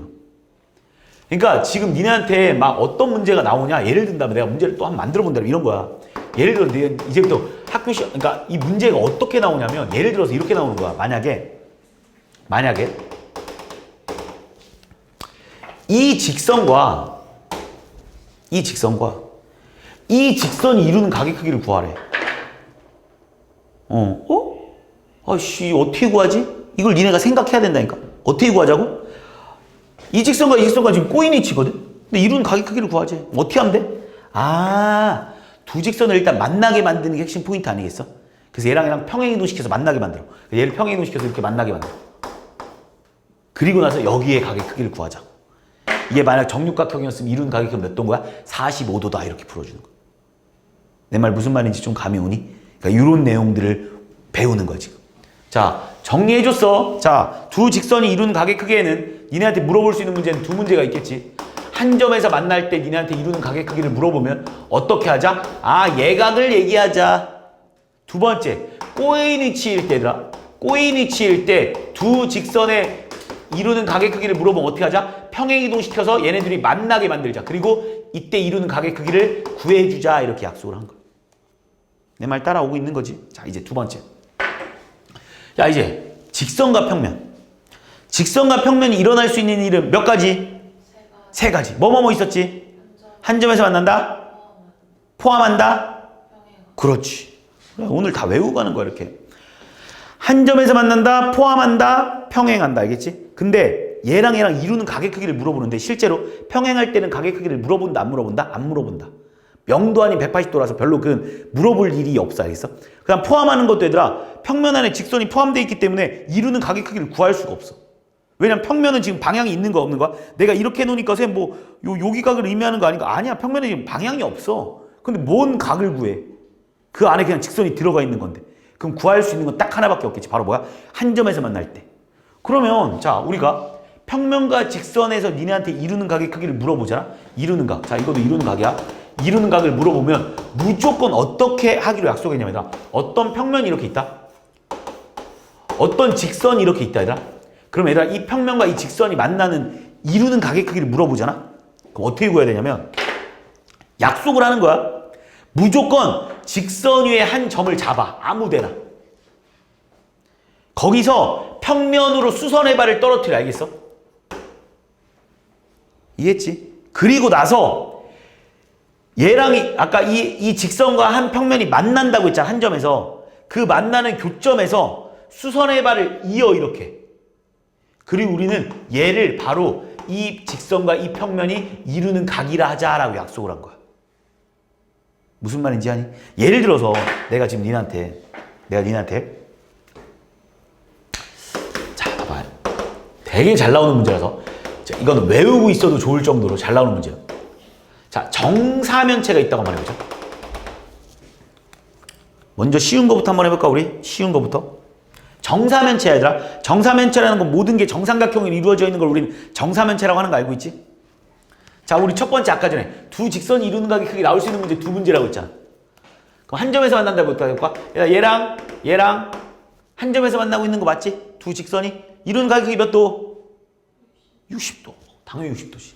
그러니까 지금 니네한테 막 어떤 문제가 나오냐, 예를 든다면 내가 문제를 또 한번 만들어 본다 이런 거야. 예를 들어 내가 이제부터 학교 시험, 그러니까 이 문제가 어떻게 나오냐면 예를 들어서 이렇게 나오는 거야. 만약에 이 직선과 이 직선이 이루는 가게 크기를 구하래. 아씨, 어떻게 구하지? 이걸 니네가 생각해야 된다니까. 어떻게 구하자고? 이 직선과 이 직선과 지금 꼬인 위치거든? 근데 이루는 가게 크기를 구하지. 어떻게 하면 돼? 아, 두 직선을 일단 만나게 만드는 게 핵심 포인트 아니겠어? 그래서 얘랑 평행이동시켜서 만나게 만들어. 얘를 평행이동시켜서 이렇게 만나게 만들어. 그리고 나서 여기에 가게 크기를 구하자. 이게 만약 정육각형이었으면 이루는 가게 크기가 몇 도인 거야? 45도다 이렇게 풀어주는 거야. 내 말 무슨 말인지 좀 감이 오니? 그러니까 이런 내용들을 배우는 거야 지금. 자, 정리해줬어. 자, 두 직선이 이루는 가게 크기에는 니네한테 물어볼 수 있는 문제는 두 문제가 있겠지. 한 점에서 만날 때 니네한테 이루는 가게 크기를 물어보면 어떻게 하자? 아, 예각을 얘기하자. 두 번째, 꼬인 위치일 때더라. 꼬인 위치일 때 두 직선의 이루는 가게 크기를 물어보면 어떻게 하자? 평행이동시켜서 얘네들이 만나게 만들자. 그리고 이때 이루는 가게 크기를 구해주자. 이렇게 약속을 한 거야. 내 말 따라오고 있는 거지. 자, 이제 두 번째. 야, 이제 직선과 평면. 직선과 평면이 일어날 수 있는 일은 몇 가지? 세 가지. 뭐뭐뭐 있었지? 한 점에서 만난다? 포함한다? 그렇지. 그래, 오늘 다 외우고 가는 거야 이렇게. 한 점에서 만난다, 포함한다, 평행한다. 알겠지? 근데 얘랑 이루는 가게 크기를 물어보는데 실제로 평행할 때는 가게 크기를 물어본다, 안 물어본다? 안 물어본다. 명도 아닌 180도라서 별로 그 물어볼 일이 없어. 알겠어? 그다음 포함하는 것도 얘들아, 평면 안에 직선이 포함되어 있기 때문에 이루는 가게 크기를 구할 수가 없어. 왜냐면 평면은 지금 방향이 있는 거 없는 거야? 내가 이렇게 해놓으니까 쌤 뭐 여기 각을 의미하는 거 아닌가? 아니야. 평면에 지금 방향이 없어. 근데 뭔 각을 구해? 그 안에 그냥 직선이 들어가 있는 건데. 그럼 구할 수 있는 건 딱 하나밖에 없겠지. 바로 뭐야? 한 점에서 만날 때. 그러면 자, 우리가 평면과 직선에서 니네한테 이루는 각의 크기를 물어보잖아. 이루는 각. 자, 이것도 이루는 각이야. 이루는 각을 물어보면 무조건 어떻게 하기로 약속했냐면 얘들아, 어떤 평면이 이렇게 있다. 어떤 직선이 이렇게 있다 얘들아. 그럼 얘들아, 이 평면과 이 직선이 만나는 이루는 각의 크기를 물어보잖아. 그럼 어떻게 구해야 되냐면 약속을 하는 거야. 무조건 직선 위에 한 점을 잡아. 아무데나. 거기서 평면으로 수선의 발을 떨어뜨려. 알겠어? 이해했지? 그리고 나서 얘랑 아까 이 직선과 한 평면이 만난다고 했잖아. 한 점에서. 그 만나는 교점에서 수선의 발을 이어 이렇게. 그리고 우리는 얘를 바로 이 직선과 이 평면이 이루는 각이라 하자라고 약속을 한 거야. 무슨 말인지 아니? 예를 들어서 내가 지금 니한테 자, 봐봐. 되게 잘 나오는 문제라서 자, 이거는 외우고 있어도 좋을 정도로 잘 나오는 문제야. 자, 정사면체가 있다고 한번 해보자. 먼저 쉬운 거부터 한번 해볼까 우리? 쉬운 거부터. 정사면체야 얘들아. 정사면체라는 건 모든 게 정삼각형으로 이루어져 있는 걸 우리는 정사면체라고 하는 거 알고 있지? 자, 우리 첫 번째 아까 전에 두 직선이 이루는 각이 크게 나올 수 있는 문제 두 문제라고 했잖아. 그럼 한 점에서 만난다고 볼까? 얘랑 한 점에서 만나고 있는 거 맞지? 두 직선이 이루는 각이 크기 몇 도? 60도. 당연히 60도지.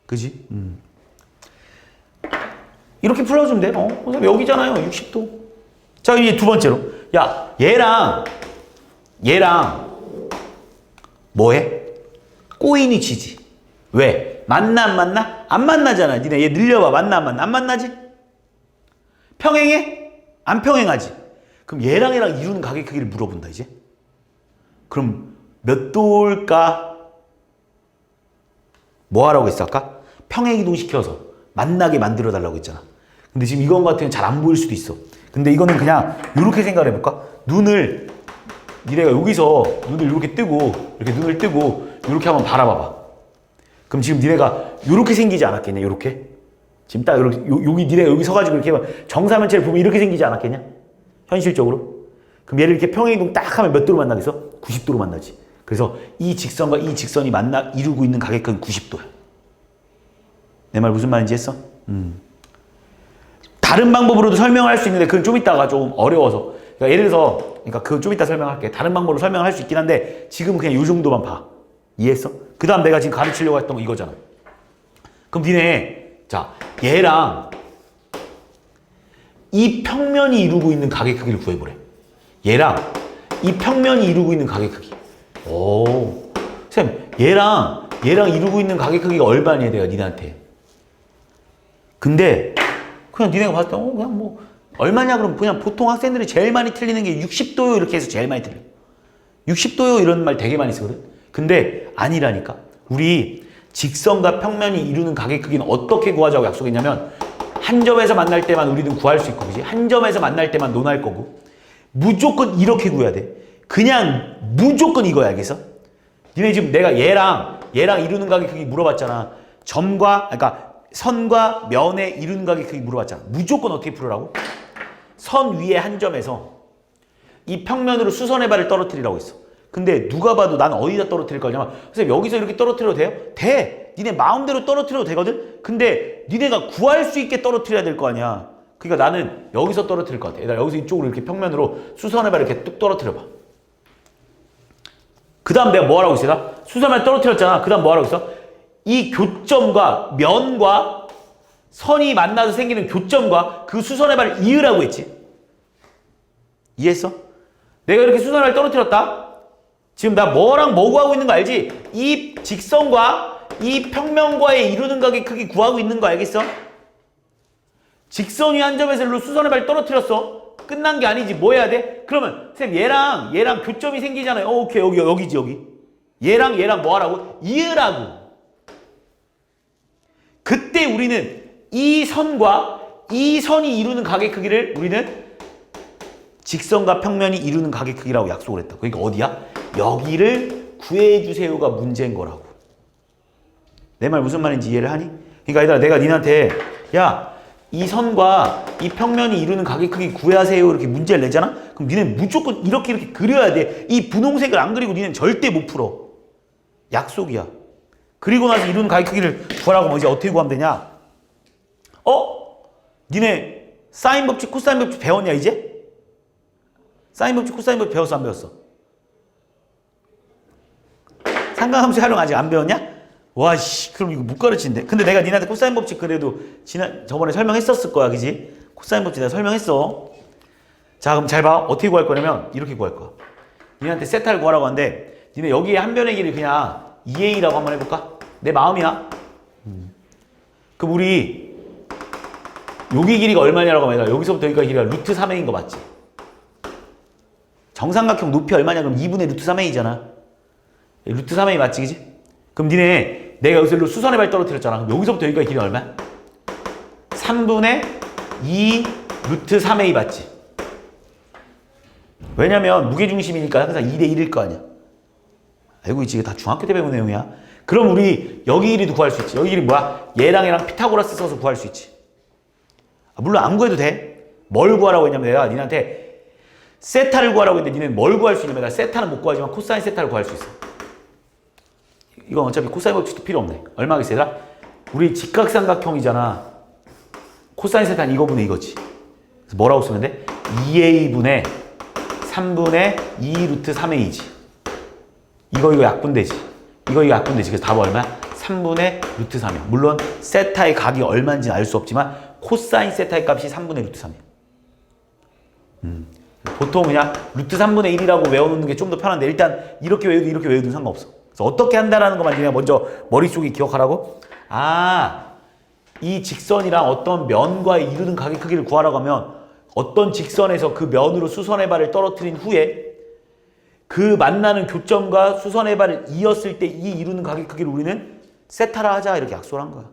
그지? 이렇게 풀어주면 돼. 여기잖아요. 60도. 자, 이제 두 번째로. 야, 얘랑 뭐해? 꼬인 위치지. 왜? 만나 안 만나? 안 만나잖아. 니네 얘 늘려봐. 만나 안 만나? 안 만나지? 평행해? 안 평행하지? 그럼 얘랑 이루는 각의 크기를 물어본다 이제. 그럼 몇 도일까? 뭐 하라고 했어 아까? 평행이동시켜서 만나게 만들어 달라고 했잖아. 근데 지금 이건 같으면 잘 안 보일 수도 있어. 근데 이거는 그냥 이렇게 생각을 해볼까? 니네가 여기서 눈을 이렇게 뜨고 이렇게 한번 바라봐봐. 그럼 지금 니네가 이렇게 생기지 않았겠냐? 이렇게 지금 딱 이렇게 여기 니네가 여기 서가지고 이렇게 하면 정사면체를 보면 이렇게 생기지 않았겠냐? 현실적으로. 그럼 얘를 이렇게 평행이동 딱 하면 몇 도로 만나겠어? 90도로 만나지. 그래서 이 직선과 이 직선이 이루고 있는 각의 크기는 90도야. 내 말 무슨 말인지 했어? 다른 방법으로도 설명할 수 있는데 그건 좀 이따가 좀 어려워서. 그러니까 예를 들어서 그러니까 그건 좀 이따 설명할게. 다른 방법으로 설명을 할 수 있긴 한데 지금은 그냥 이 정도만 봐. 이해했어? 그 다음 내가 지금 가르치려고 했던 거 이거잖아. 그럼 니네 자 얘랑 이 평면이 이루고 있는 가게 크기를 구해보래. 얘랑 이 평면이 이루고 있는 가게 크기. 오, 쌤 얘랑 이루고 있는 가게 크기가 얼마냐 내가 니네한테. 근데 그냥 니네가 봤을 때 그냥 뭐 얼마냐 그럼 그냥 보통 학생들이 제일 많이 틀리는 게 60도요 이렇게 해서 제일 많이 틀려. 60도요 이런 말 되게 많이 쓰거든. 근데 아니라니까. 우리 직선과 평면이 이루는 가게 크기는 어떻게 구하자고 약속했냐면 한 점에서 만날 때만 우리는 구할 수 있고 그지? 한 점에서 만날 때만 논할 거고 무조건 이렇게 구해야 돼. 그냥 무조건 이거야 알겠어? 니네 지금 내가 얘랑 이루는 가게 크기 물어봤잖아. 그러니까 선과 면의 이루는 가게 크기 물어봤잖아. 무조건 어떻게 풀으라고? 선 위에 한 점에서 이 평면으로 수선의 발을 떨어뜨리라고 했어. 근데 누가 봐도 난 어디다 떨어뜨릴 거냐면 선생님 여기서 이렇게 떨어뜨려도 돼요? 돼! 니네 마음대로 떨어뜨려도 되거든? 근데 니네가 구할 수 있게 떨어뜨려야 될 거 아니야. 그러니까 나는 여기서 떨어뜨릴 것 같아. 얘들아 여기서 이쪽으로 이렇게 평면으로 수선의 발을 이렇게 뚝 떨어뜨려봐. 그 다음 내가 뭐 하라고 했어? 수선의 발 떨어뜨렸잖아. 그 다음 뭐 하라고 했어? 이 교점과 면과 선이 만나서 생기는 교점과 그 수선의 발을 이으라고 했지. 이해했어? 내가 이렇게 수선의 발을 떨어뜨렸다. 지금 나 뭐랑 뭐 구하고 있는 거 알지? 이 직선과 이 평면과의 이루는 각의 크기 구하고 있는 거 알겠어? 직선 위 한 점에서 일로 수선의 발 떨어뜨렸어. 끝난 게 아니지. 뭐 해야 돼? 그러면 쌤 얘랑 교점이 생기잖아요. 오케이 여기지 여기. 얘랑 뭐 하라고? 이으라고. 그때 우리는 이 선과 이 선이 이루는 가게 크기를 우리는 직선과 평면이 이루는 가게 크기라고 약속을 했다. 그러니까 어디야? 여기를 구해주세요가 문제인 거라고. 내 말 무슨 말인지 이해를 하니? 그러니까 얘들아 내가 니한테 야 이 선과 이 평면이 이루는 가게 크기 구하세요 이렇게 문제를 내잖아? 그럼 니는 무조건 이렇게 그려야 돼. 이 분홍색을 안 그리고 니는 절대 못 풀어. 약속이야. 그리고 나서 이루는 가게 크기를 구하라고 하면 이제 어떻게 구하면 되냐? 니네 사인 법칙, 코사인 법칙 배웠냐 이제? 사인 법칙, 코사인 법칙 배웠어 안 배웠어? 삼각함수 활용 아직 안 배웠냐? 와씨 그럼 이거 못 가르치는데. 근데 내가 니네한테 코사인 법칙 그래도 저번에 설명했었을 거야 그지? 코사인 법칙 내가 설명했어. 자 그럼 잘 봐. 어떻게 구할 거냐면 이렇게 구할 거야. 니네한테 세타를 구하라고 하는데 니네 여기에 한 변의 길이 그냥 2a라고 한번 해볼까? 내 마음이야. 그럼 우리 여기 길이가 얼마냐라고 하면 여기서부터 여기까지 길이가 루트 3a인 거 맞지? 정삼각형 높이 얼마냐? 그럼 2분의 루트 3a잖아. 루트 3a 맞지 그지? 그럼 니네 내가 여기서 수선의 발 떨어뜨렸잖아. 그럼 여기서부터 여기까지 길이 얼마야? 3분의 2 루트 3a 맞지? 왜냐면 무게중심이니까 항상 2대 1일 거 아니야. 알고 있지? 이게 다 중학교 때 배운 내용이야. 그럼 우리 여기 길이도 구할 수 있지. 여기 길이 뭐야? 얘랑 피타고라스 써서 구할 수 있지. 물론 안 구해도 돼. 뭘 구하라고 했냐면 내가 니네한테 세타를 구하라고 했는데 니네는 뭘 구할 수 있냐면 내가 세타는 못 구하지만 코사인 세타를 구할 수 있어. 이건 어차피 코사인 법칙도 필요 없네. 얼마겠어 얘들아? 우리 직각삼각형이잖아. 코사인 세타는 이거분의 이거지. 그래서 뭐라고 쓰면 돼? 2a분의 3분의 2 루트 3a지. 이거 약분되지. 이거 약분되지. 그래서 답은 얼마야? 3분의 루트 3이야. 물론 세타의 각이 얼마인지는 알 수 없지만 코사인 세타의 값이 3분의 루트 3이야. 보통 그냥 루트 3분의 1이라고 외워놓는 게 좀 더 편한데 일단 이렇게 외워도 이렇게 외워도 상관없어. 그래서 어떻게 한다라는 것만 그냥 먼저 머릿속에 기억하라고. 이 직선이랑 어떤 면과 이루는 가게 크기를 구하라고 하면 어떤 직선에서 그 면으로 수선의 발을 떨어뜨린 후에 그 만나는 교점과 수선의 발을 이었을 때 이 이루는 가게 크기를 우리는 세타라 하자 이렇게 약속을 한 거야.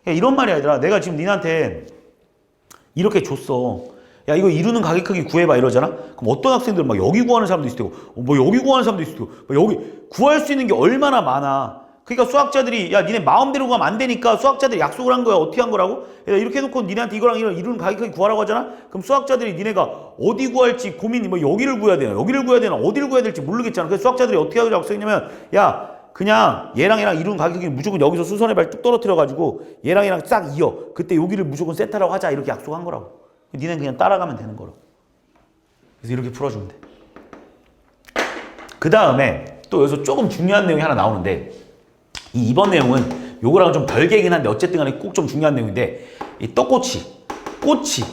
야, 이런 말이야 얘들아. 내가 지금 니한테 이렇게 줬어. 야 이거 이루는 가게 크기 구해봐 이러잖아. 그럼 어떤 학생들은 막 여기 구하는 사람도 있을 테고 뭐 여기 구하는 사람도 있을 테고 여기 구할 수 있는 게 얼마나 많아. 그러니까 수학자들이 야 니네 마음대로 구하면 안 되니까 수학자들이 약속을 한 거야. 어떻게 한 거라고? 야, 이렇게 해놓고 니네한테 이거랑 이루는 가게 크기 구하라고 하잖아. 그럼 수학자들이 니네가 어디 구할지 고민이 뭐 여기를 구해야 되나 여기를 구해야 되나 어디를 구해야 될지 모르겠잖아. 그래서 수학자들이 어떻게 하고 약속했냐면 야 그냥 얘랑 이루는 가게 크기 무조건 여기서 수선의 발 뚝 떨어뜨려가지고 얘랑 싹 이어. 그때 여기를 무조건 세타라고 하자 이렇게 약속한 거라고. 니네는 그냥 따라가면 되는 거라고. 그래서 이렇게 풀어주면 돼. 그 다음에 또 여기서 조금 중요한 내용이 하나 나오는데 이번 내용은 요거랑 좀 별개이긴 한데 어쨌든 간에 꼭 좀 중요한 내용인데 이 떡꼬치, 꼬치.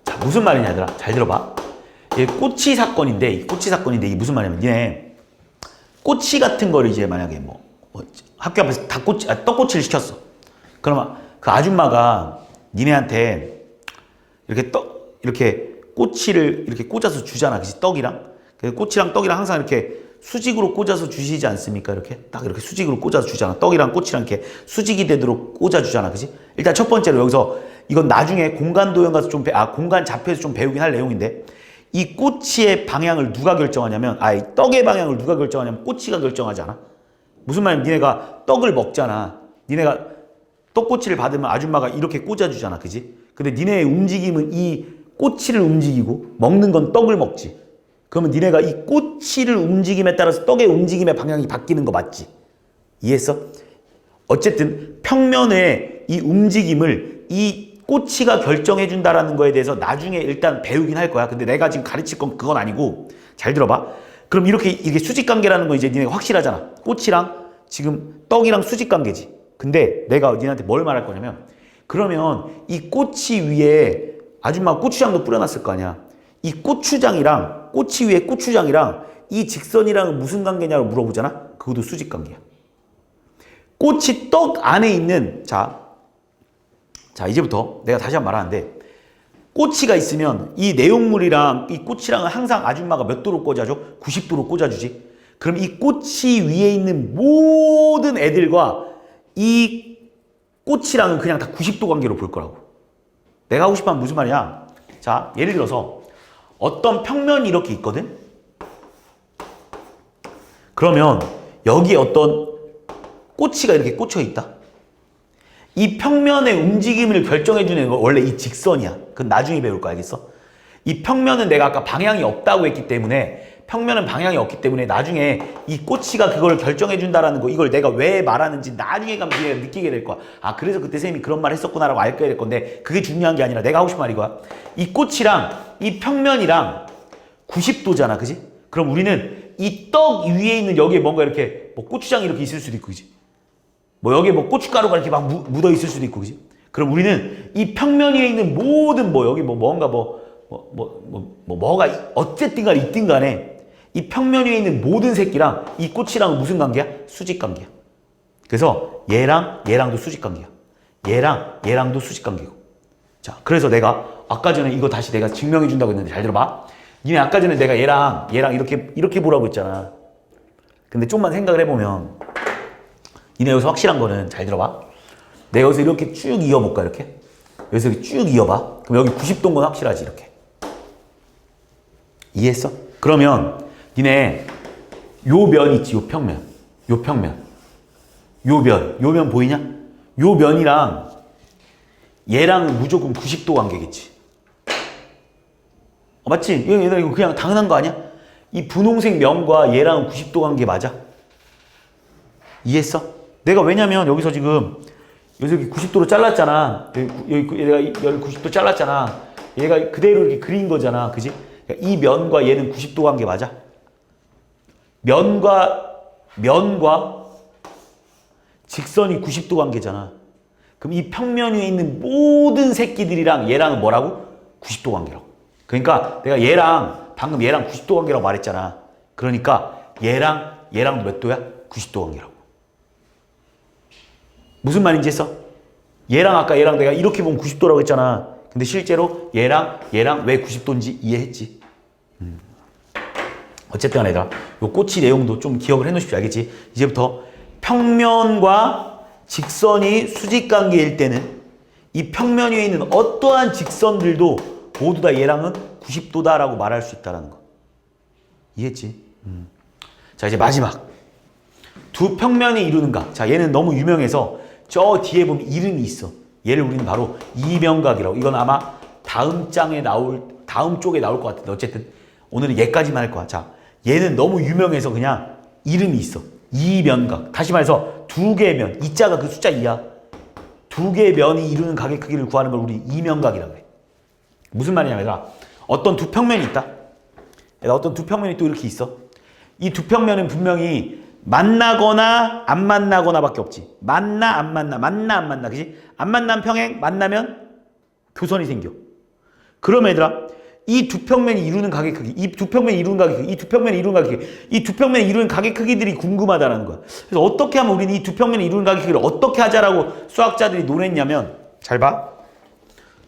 자, 무슨 말이냐 얘들아. 잘 들어봐. 이게 꼬치 사건인데 이게 무슨 말이냐면 니네 꼬치 같은 거를 이제 만약에 뭐 학교 앞에서 떡꼬치를 시켰어. 그러면 그 아줌마가 니네한테 이렇게 꼬치를 이렇게 꽂아서 주잖아. 그치? 떡이랑. 꼬치랑 떡이랑 항상 이렇게 수직으로 꽂아서 주시지 않습니까? 이렇게 딱 이렇게 수직으로 꽂아서 주잖아. 떡이랑 꼬치랑 이렇게 수직이 되도록 꽂아 주잖아. 그치? 일단 첫 번째로 여기서 이건 나중에 공간 도형 가서 공간 자폐에서 좀 배우긴 할 내용인데 이 꼬치의 방향을 누가 결정하냐면 이 떡의 방향을 누가 결정하냐면 꼬치가 결정하지 않아? 무슨 말이냐면 니네가 떡을 먹잖아. 니네가 떡꼬치를 받으면 아줌마가 이렇게 꽂아주잖아. 그지? 근데 니네의 움직임은 이 꼬치를 움직이고 먹는 건 떡을 먹지. 그러면 니네가 이 꼬치를 움직임에 따라서 떡의 움직임의 방향이 바뀌는 거 맞지? 이해했어? 어쨌든 평면의 이 움직임을 이 꼬치가 결정해준다라는 거에 대해서 나중에 일단 배우긴 할 거야. 근데 내가 지금 가르칠 건 그건 아니고 잘 들어봐. 그럼 이게 수직관계라는 거 이제 니네가 확실하잖아. 꼬치랑 지금 떡이랑 수직관계지. 근데 내가 니네한테 뭘 말할 거냐면 그러면 이 꼬치 위에 아줌마가 고추장도 뿌려놨을 거 아니야. 이 고추장이랑 꼬치 위에 고추장이랑 이 직선이랑 무슨 관계냐고 물어보잖아. 그것도 수직관계야. 꼬치 떡 안에 있는 자 이제부터 내가 다시 한번 말하는데 꼬치가 있으면 이 내용물이랑 이 꼬치랑은 항상 아줌마가 몇 도로 꽂아줘? 90도로 꽂아주지. 그럼 이 꼬치 위에 있는 모든 애들과 이 꼬치랑은 그냥 다 90도 관계로 볼 거라고. 내가 하고 싶은 건 무슨 말이야? 자, 예를 들어서 어떤 평면이 이렇게 있거든? 그러면 여기에 어떤 꼬치가 이렇게 꽂혀 있다? 이 평면의 움직임을 결정해주는 건 원래 이 직선이야. 그건 나중에 배울 거 알겠어? 이 평면은 내가 아까 방향이 없다고 했기 때문에 평면은 방향이 없기 때문에 나중에 이 꼬치가 그걸 결정해준다라는 거 이걸 내가 왜 말하는지 나중에 가면 네가 느끼게 될 거야. 그래서 그때 쌤이 그런 말 했었구나라고 알게 될 건데 그게 중요한 게 아니라 내가 하고 싶은 말이 이거야. 이 꼬치랑 이 평면이랑 90도잖아. 그지? 그럼 우리는 이 떡 위에 있는 여기에 뭔가 이렇게 뭐 고추장이 이렇게 있을 수도 있고 그지? 뭐 여기에 뭐 고춧가루가 이렇게 막 묻어 있을 수도 있고 그지? 그럼 우리는 이 평면 위에 있는 모든 여기 뭐가 어쨌든 간에 있든 간에 이 평면 위에 있는 모든 새끼랑 이 꽃이랑은 무슨 관계야? 수직 관계야. 그래서 얘랑도 수직 관계야. 얘랑도 수직 관계고. 자, 그래서 내가 아까 전에 이거 다시 내가 증명해 준다고 했는데 잘 들어봐. 니네 아까 전에 내가 얘랑 이렇게 보라고 했잖아. 근데 좀만 생각을 해보면 니네 여기서 확실한 거는 잘 들어봐. 내가 여기서 이렇게 쭉 이어볼까 이렇게? 여기서 이렇게 쭉 이어봐. 그럼 여기 90도인 건 확실하지 이렇게. 이해했어? 그러면 니네 요 면 있지 요 평면 요 면 보이냐? 요 면이랑 얘랑 무조건 90도 관계겠지. 맞지? 얘들아 이거 그냥 당연한 거 아니야? 이 분홍색 면과 얘랑 90도 관계 맞아? 이해했어? 내가 왜냐면 여기서 지금 여기 90도로 잘랐잖아. 얘가 90도 잘랐잖아. 얘가 그대로 이렇게 그린 거잖아. 그지? 그러니까 이 면과 얘는 90도 관계 맞아? 면과 직선이 90도 관계잖아. 그럼 이 평면 위에 있는 모든 새끼들이랑 얘랑은 뭐라고? 90도 관계라고. 그러니까 내가 방금 얘랑 90도 관계라고 말했잖아. 그러니까 얘랑도 몇 도야? 90도 관계라고. 무슨 말인지 했어? 아까 얘랑 내가 이렇게 보면 90도라고 했잖아. 근데 실제로 얘랑 왜 90도인지 이해했지? 어쨌든 간에 얘들아 요 꼬치 내용도 좀 기억을 해놓으십시오. 알겠지? 이제부터 평면과 직선이 수직관계일 때는 이 평면 위에 있는 어떠한 직선들도 모두 다 얘랑은 90도다라고 말할 수 있다는 거. 이해했지? 자, 이제 마지막. 두 평면이 이루는 각. 자, 얘는 너무 유명해서 저 뒤에 보면 이름이 있어. 얘를 우리는 바로 이면각이라고. 이건 아마 다음 쪽에 나올 것 같은데 어쨌든 오늘은 얘까지만 할 거야. 자, 얘는 너무 유명해서 그냥 이름이 있어. 이면각. 다시 말해서 두 개의 면. 이자가 그 숫자 2야. 두 개의 면이 이루는 각의 크기를 구하는 걸 우리 이면각이라고 해. 무슨 말이냐면 얘들아 어떤 두 평면이 있다. 어떤 두 평면이 또 이렇게 있어. 이 두 평면은 분명히 만나거나 안 만나거나 밖에 없지. 만나 안 만나, 만나 안 만나, 그지? 안 만난 평행, 만나면 교선이 생겨. 그럼 얘들아, 이 두 평면이 이루는 가계 크기, 이 두 평면이 이루는 가계 크기, 이 두 평면이 이루는 가계 크기, 이 두 평면이 이루는 가계 크기들이 궁금하다는 거야. 그래서 어떻게 하면 우리는 이 두 평면이 이루는 가계 크기를 어떻게 하자라고 수학자들이 논했냐면, 잘 봐.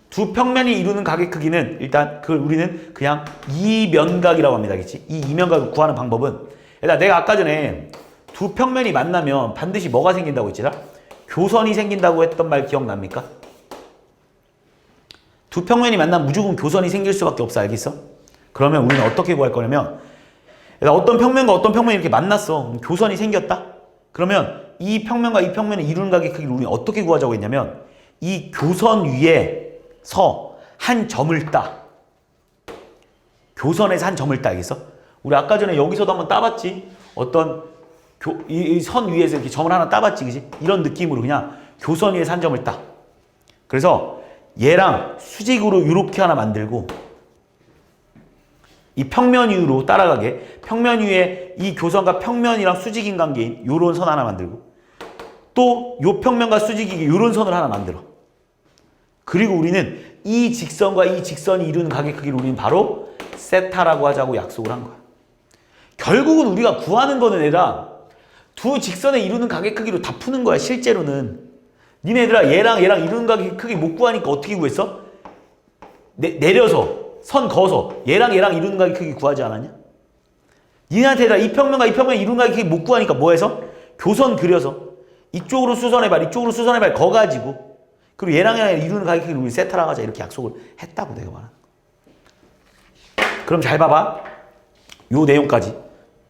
두 평면이 이루는 가계 크기는 일단 그걸 우리는 그냥 이면각이라고 합니다. 그치? 이 이면각을 구하는 방법은, 일단 내가 아까 전에 두 평면이 만나면 반드시 뭐가 생긴다고 했지라? 교선이 생긴다고 했던 말 기억납니까? 두 평면이 만나면 무조건 교선이 생길 수밖에 없어. 알겠어? 그러면 우리는 어떻게 구할 거냐면, 어떤 평면과 어떤 평면이 이렇게 만났어. 교선이 생겼다? 그러면 이 평면과 이 평면을 이루는 가계 크기를 우리는 어떻게 구하자고 했냐면, 이 교선 위에서 한 점을 따. 교선에서 한 점을 따. 알겠어? 우리 아까 전에 여기서도 한번 따봤지? 어떤 이 선 위에서 이렇게 점을 하나 따봤지? 그지? 이런 느낌으로 그냥 교선 위에서 한 점을 따. 그래서 얘랑 수직으로 이렇게 하나 만들고, 이 평면 위로 따라가게 평면 위에 이 교선과 평면이랑 수직인 관계인 요런 선 하나 만들고, 또 요 평면과 수직이 요런 선을 하나 만들어. 그리고 우리는 이 직선과 이 직선이 이루는 가계 크기를 우리는 바로 세타라고 하자고 약속을 한 거야. 결국은 우리가 구하는 거는 얘들아, 두 직선에 이루는 가계 크기로 다 푸는 거야. 실제로는 니네들아, 얘랑 이루는 가계 크기 못 구하니까 어떻게 구했어? 내려서 선 그어서 얘랑 이루는 가계 크기 구하지 않았냐? 니네한테 얘들아, 이 평면과 이 평면 이루는 가계 크기 못 구하니까 뭐 해서? 교선 그려서 이쪽으로 수선해봐, 이쪽으로 수선해봐 거가지고, 그리고 얘랑 이루는 가계 크기를 우리 세타라고 하자 이렇게 약속을 했다고 내가 말하는 거야. 그럼 잘 봐봐. 요 내용까지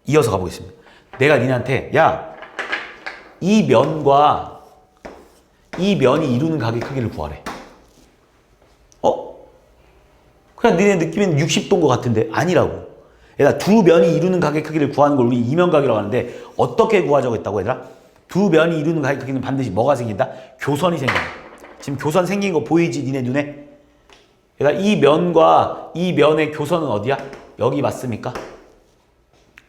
이어서 가보겠습니다. 내가 니네한테 야, 이 면과 이 면이 이루는 가계 크기를 구하래. 그냥 니네 느낌에는 60도인 것 같은데 아니라고. 얘들아, 두 면이 이루는 가계 크기를 구하는 걸 우리 이면각이라고 하는데, 어떻게 구하자고 했다고 얘들아? 두 면이 이루는 가계 크기는 반드시 뭐가 생긴다? 교선이 생긴다. 지금 교선 생긴 거 보이지 니네 눈에? 얘들아, 이 면과 이 면의 교선은 어디야? 여기 맞습니까?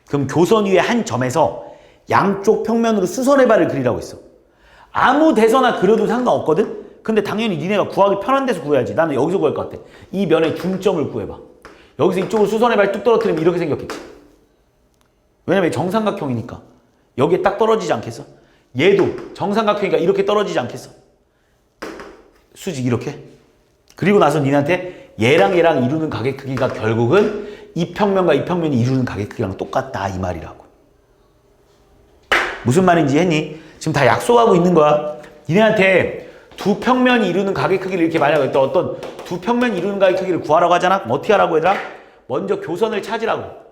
그럼 교선 위에 한 점에서 양쪽 평면으로 수선해발을 그리라고 했어. 아무 데서나 그려도 상관없거든? 근데 당연히 니네가 구하기 편한 데서 구해야지. 나는 여기서 구할 것 같아. 이 면의 중점을 구해봐. 여기서 이쪽으로 수선해발 뚝 떨어뜨리면 이렇게 생겼겠지. 왜냐면 정삼각형이니까. 여기에 딱 떨어지지 않겠어? 얘도 정삼각형이니까 이렇게 떨어지지 않겠어? 수직 이렇게. 그리고 나서 니네한테 얘랑 이루는 가계 크기가 결국은 이 평면과 이 평면이 이루는 가계 크기랑 똑같다 이 말이라고. 무슨 말인지 했니? 지금 다 약속하고 있는 거야. 니네한테 두 평면이 이루는 가계 크기를 이렇게 만약에 어떤 두 평면이 이루는 가계 크기를 구하라고 하잖아? 그럼 어떻게 하라고 얘들아? 먼저 교선을 찾으라고.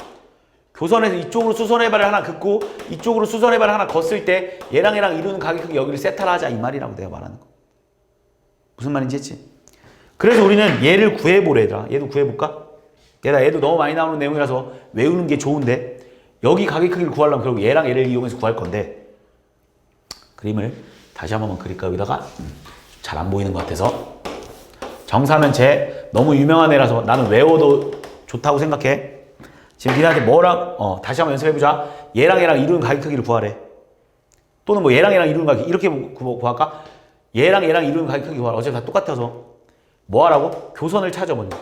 교선에서 이쪽으로 수선해발을 하나 긋고 이쪽으로 수선해발을 하나 걷을 때 얘랑 이루는 가계 크기 여기를 세타라 하자 이 말이라고 내가 말하는 거. 무슨 말인지 했지? 그래서 우리는 얘를 구해보래 얘들아. 얘도 구해볼까? 얘도 너무 많이 나오는 내용이라서 외우는 게 좋은데, 여기 가계 크기를 구하려면 결국 얘랑 얘를 이용해서 구할 건데, 그림을 다시 한 번만 그릴까? 여기다가 잘 안 보이는 것 같아서. 정사면체 너무 유명한 애라서 나는 외워도 좋다고 생각해. 지금 니네한테 뭐랑 다시 한번 연습해보자. 얘랑 이루는 가계 크기를 구하래. 또는 뭐 얘랑 이루는 가계 이렇게 구할까? 얘랑 이루는 가계 크기 구하라. 어차피 다 똑같아서 뭐 하라고? 교선을 찾아 먼저.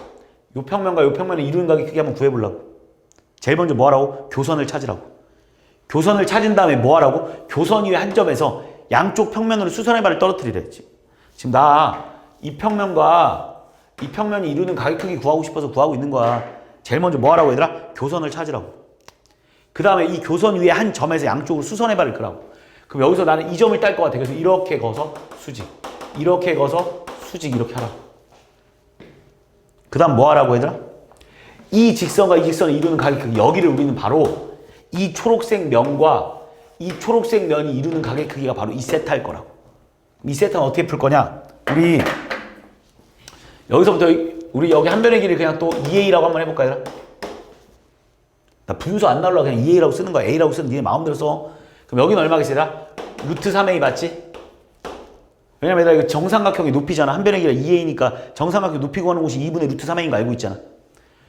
요 평면과 요 평면을 이루는 가계 크기 한번 구해보려고. 제일 먼저 뭐 하라고? 교선을 찾으라고. 교선을 찾은 다음에 뭐 하라고? 교선 위에 한 점에서 양쪽 평면으로 수선해발을 떨어뜨리래. 지금 나 이 평면과 이 평면이 이루는 가계 크기 구하고 싶어서 구하고 있는 거야. 제일 먼저 뭐 하라고 얘들아? 교선을 찾으라고. 그 다음에 이 교선 위에 한 점에서 양쪽으로 수선해발을 그라고. 그럼 여기서 나는 이 점을 딸 것 같아. 그래서 이렇게 거서 수직, 이렇게 거서 수직 이렇게 하라고. 그 다음 뭐 하라고 얘들아? 이 직선과 이 직선을 이루는 가계 크기, 여기를 우리는 바로 이 초록색 면과 이 초록색 면이 이루는 가계 크기가 바로 이 세타일 거라고. 이 세타는 어떻게 풀 거냐? 우리 여기서부터 우리 여기 한 변의 길이 그냥 또 2a라고 한번 해볼까 얘들아? 나 분수 안 나오려고 그냥 2a라고 쓰는 거야. a라고 쓰는 니네 마음대로 써. 그럼 여기는 얼마겠어 얘들아? 루트 3a 맞지? 왜냐면 얘들아 이거 정삼각형의 높이잖아. 한 변의 길이가 2a니까 정삼각형 높이 구하는 곳이 2분의 루트 3a인 거 알고 있잖아.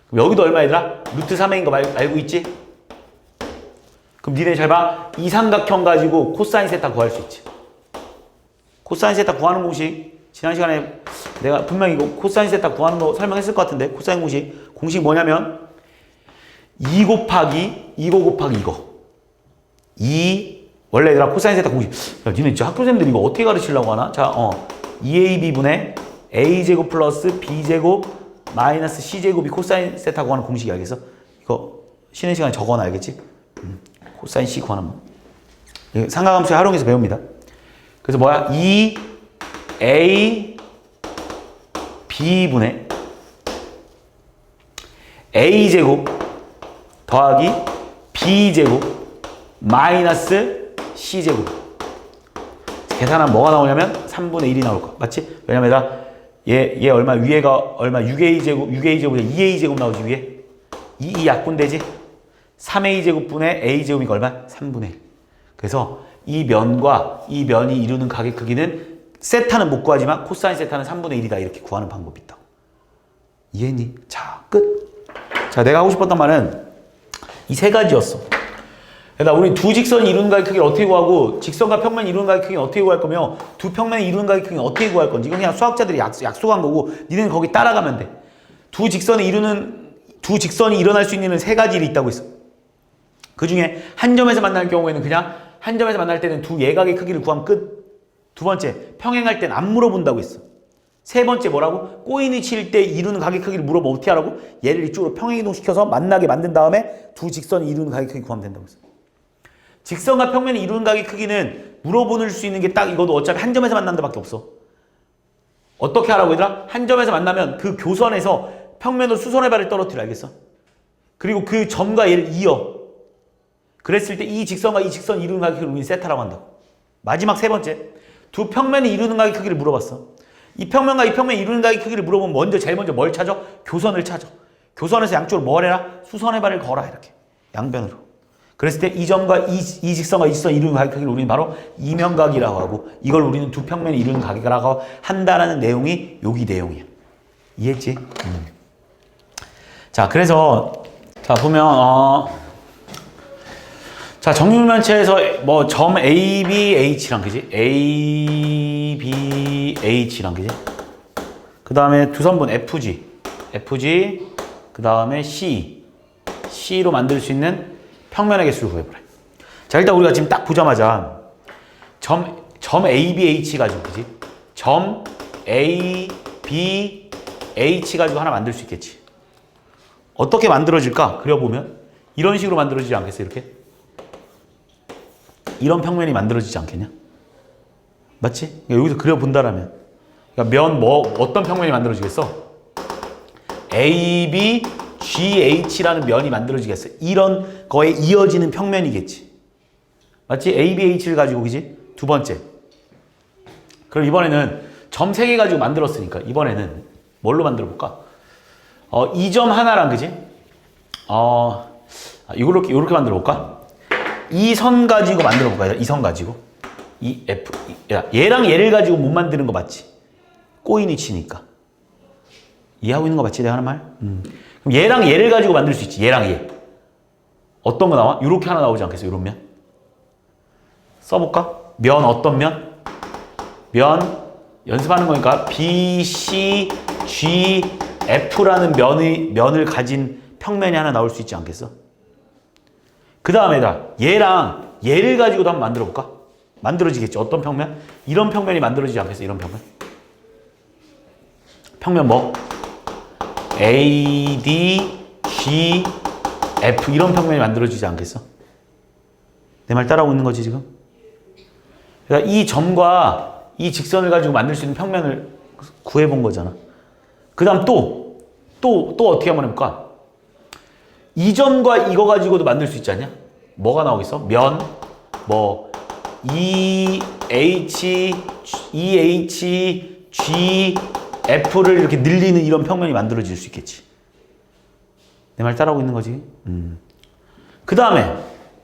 그럼 여기도 얼마 얘들아? 루트 3a인 거 알고 있지? 그럼 니네 잘 봐. 이 삼각형 가지고 코사인 세타 구할 수 있지. 코사인 세타 구하는 공식 지난 시간에 내가 분명히 이거 코사인 세타 구하는 거 설명했을 것 같은데 코사인 공식 뭐냐면 2 곱하기 이거 2 원래 얘들아 코사인 세타 공식 야 니네 진짜 학교생들 이거 어떻게 가르치려고 하나? 자 2ab분의 a제곱 플러스 b제곱 마이너스 c제곱이 코사인 세타 구하는 공식이 알겠어? 이거 쉬는 시간에 적어놔 알겠지? 코사인 c 구하는 거 삼각함수에 활용해서 배웁니다. 그래서 뭐야? 2a b분의 a제곱 더하기 b제곱 마이너스 c제곱 계산하면 뭐가 나오냐면 3분의 1이 나올 거야. 맞지? 왜냐면 얘 얼마 위에가 얼마 6a제곱 2a제곱 나오지 위에 이 약분되지? 3a제곱분의 a제곱이 얼마? 3분의 1. 그래서 이 면과 이 면이 이루는 가게 크기는 세타는 못 구하지만 코사인 세타는 3분의 1이다 이렇게 구하는 방법이 있다고. 이해했니? 자, 끝. 자, 내가 하고 싶었던 말은 이 세 가지였어. 그러니까 우리 두 직선이 이루는 가게 크기를 어떻게 구하고 직선과 평면이 이루는 가게 크기는 어떻게 구할 거며 두 평면이 이루는 가게 크기는 어떻게 구할 건지 이건 그냥 수학자들이 약속한 거고 니네는 거기 따라가면 돼. 두 직선이 일어날 수 있는 세 가지 일이 있다고 했어. 그 중에 한 점에서 만날 경우에는 그냥 한 점에서 만날 때는 두 예각의 크기를 구하면 끝. 두 번째, 평행할 땐 안 물어본다고 했어. 세 번째 뭐라고? 꼬인이 칠 때 이루는 가게 크기를 물어보면 어떻게 하라고? 얘를 이쪽으로 평행이동시켜서 만나게 만든 다음에 두 직선이 이루는 가게 크기 구하면 된다고 했어. 직선과 평면이 이루는 가게 크기는 물어볼 수 있는 게 딱 이거도 어차피 한 점에서 만난다 밖에 없어. 어떻게 하라고 얘들아? 한 점에서 만나면 그 교선에서 평면으로 수선의 발을 떨어뜨려 알겠어? 그리고 그 점과 얘를 이어. 그랬을 때 이 직선과 이 직선 이루는 가게 크기를 우리는 세타라고 한다고. 마지막 세 번째. 두 평면이 이루는 가게 크기를 물어봤어. 이 평면과 이 평면이 이루는 가게 크기를 물어보면 제일 먼저 뭘 찾아? 교선을 찾아. 교선에서 양쪽으로 뭘 해라? 수선의 발을 걸어 이렇게. 양변으로. 그랬을 때 이 점과 이 직선과 이 직선 이루는 가게 크기를 우리는 바로 이면각이라고 하고 이걸 우리는 두 평면이 이루는 가게라고 한다라는 내용이 여기 내용이야. 이해했지? 자, 그래서 자 보면 자, 정육면체에서 뭐 점 A, B, H랑 그지? A, B, H랑 그지? 그 다음에 두 선분 FG, 그 다음에 C로 만들 수 있는 평면의 개수를 구해보래. 자, 일단 우리가 지금 딱 보자마자 점 A, B, H 가지고 그지? 점 A, B, H 가지고 하나 만들 수 있겠지. 어떻게 만들어질까? 그려보면 이런 식으로 만들어지지 않겠어? 이렇게? 이런 평면이 만들어지지 않겠냐? 맞지? 여기서 그려본다라면 그러니까 어떤 평면이 만들어지겠어? AB, GH라는 면이 만들어지겠어. 이런 거에 이어지는 평면이겠지. 맞지? ABH를 가지고 그지? 두 번째. 그럼 이번에는 점 3개 가지고 만들었으니까 이번에는 뭘로 만들어 볼까? 이 점 하나랑 그지? 이렇게 만들어 볼까? 이 선 가지고 만들어 볼까요? 이 선 가지고. 이 F. 얘랑 얘를 가지고 못 만드는 거 맞지? 꼬인이 치니까. 이해하고 있는 거 맞지? 내가 하는 말? 그럼 얘랑 얘를 가지고 만들 수 있지. 얘랑 얘. 어떤 거 나와? 이렇게 하나 나오지 않겠어? 이런 면. 써볼까? 면 어떤 면? 면 연습하는 거니까 B, C, G, F라는 면을 가진 평면이 하나 나올 수 있지 않겠어? 그 다음에 얘랑 얘를 가지고도 한번 만들어 볼까? 만들어지겠지. 어떤 평면? 이런 평면이 만들어지지 않겠어? 이런 평면. 평면 뭐? A, D, G, F 이런 평면이 만들어지지 않겠어? 내 말 따라오고 있는 거지 지금? 그러니까 이 점과 이 직선을 가지고 만들 수 있는 평면을 구해본 거잖아. 그 다음 또 어떻게 한번 해볼까? 이 점과 이거 가지고도 만들 수 있지 않냐? 뭐가 나오겠어? 면, EH, G, F를 이렇게 늘리는 이런 평면이 만들어질 수 있겠지. 내 말 따라오고 있는 거지? 그 다음에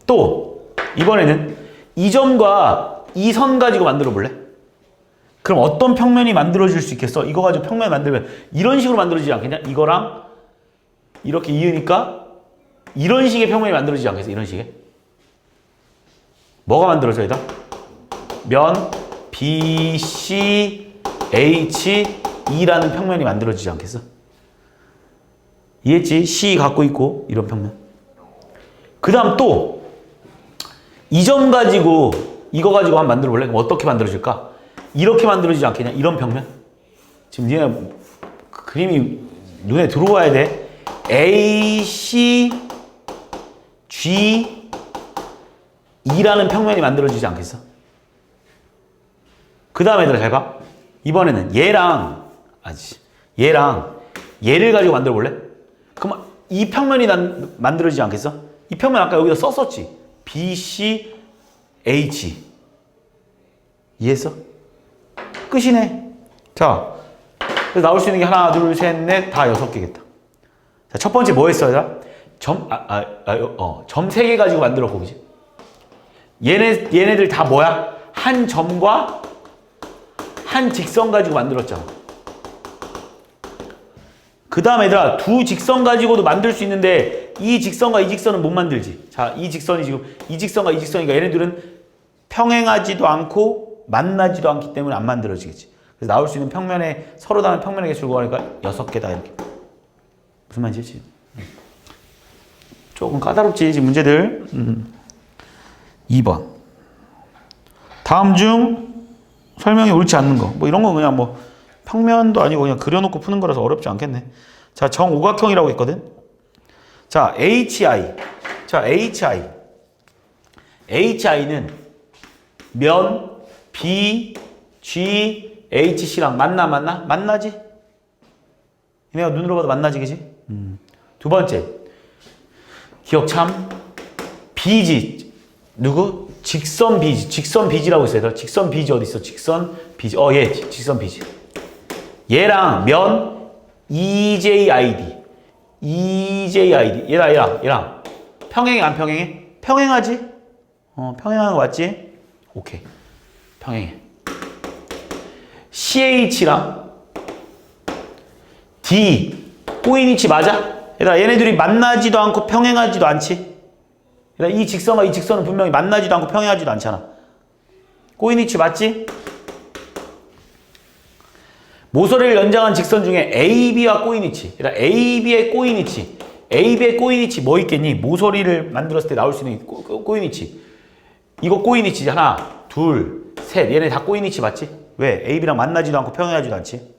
또 이번에는 이 점과 이 선 가지고 만들어 볼래? 그럼 어떤 평면이 만들어질 수 있겠어? 이거 가지고 평면 만들면 이런 식으로 만들어지지 않겠냐? 이거랑 이렇게 이으니까 이런 식의 평면이 만들어지지 않겠어? 이런 식의? 뭐가 만들어져야 돼? 면 BCHE라는 평면이 만들어지지 않겠어? 이해했지? C 갖고 있고 이런 평면. 그 다음 또 이 점 가지고 이거 가지고 한번 만들어 볼래? 그럼 어떻게 만들어질까? 이렇게 만들어지지 않겠냐? 이런 평면. 지금 니네 그림이 눈에 들어와야 돼. AC G E라는 평면이 만들어지지 않겠어? 그 다음에 얘들아 잘 봐. 이번에는 얘랑 얘를 가지고 만들어 볼래? 그럼 이 평면이 만들어지지 않겠어? 이 평면 아까 여기다 썼었지. BC H 이해했어? 끝이네. 자, 그래서 나올 수 있는 게 하나, 둘, 셋, 넷, 다 6개겠다. 자, 첫 번째 뭐 했어요? 점 3개 가지고 만들었고, 그지? 얘네들 다 뭐야? 한 점과 한 직선 가지고 만들었잖아. 그 다음에 얘들아, 두 직선 가지고도 만들 수 있는데, 이 직선과 이 직선은 못 만들지. 자, 이 직선이 지금, 이 직선과 이 직선이니까 얘네들은 평행하지도 않고 만나지도 않기 때문에 안 만들어지겠지. 그래서 나올 수 있는 평면에, 서로 다른 평면의 개수를 구하니까 6개다, 이렇게. 무슨 말인지? 조금 까다롭지, 지금 문제들. 2번. 다음 중 설명이 옳지 않는 거. 뭐 이런 거 그냥 뭐 평면도 아니고 그냥 그려놓고 푸는 거라서 어렵지 않겠네. 자, 정오각형이라고 했거든. 자, HI. 자, HI는 면 BGHC랑 만나지? 얘네가 눈으로 봐도 만나지, 그지? 두 번째. 기억 참. BG. 누구? 직선 BG라고 있어요. 직선 BG 어디 있어? 직선 BG. 얘 직선 BG. 얘랑 면 EJID. 얘랑 평행해 안 평행해? 평행하지? 평행하는 거 맞지? 오케이. 평행해. CH랑 D 꼬인 위치 맞아? 얘네들이 만나지도 않고 평행하지도 않지? 이 직선과 이 직선은 분명히 만나지도 않고 평행하지도 않잖아. 꼬인 위치 맞지? 모서리를 연장한 직선 중에 AB와 꼬인 위치. AB의 꼬인 위치 뭐 있겠니? 모서리를 만들었을 때 나올 수 있는 꼬인 위치. 이거 꼬인 위치지. 하나, 둘, 셋. 얘네 다 꼬인 위치 맞지? 왜? AB랑 만나지도 않고 평행하지도 않지?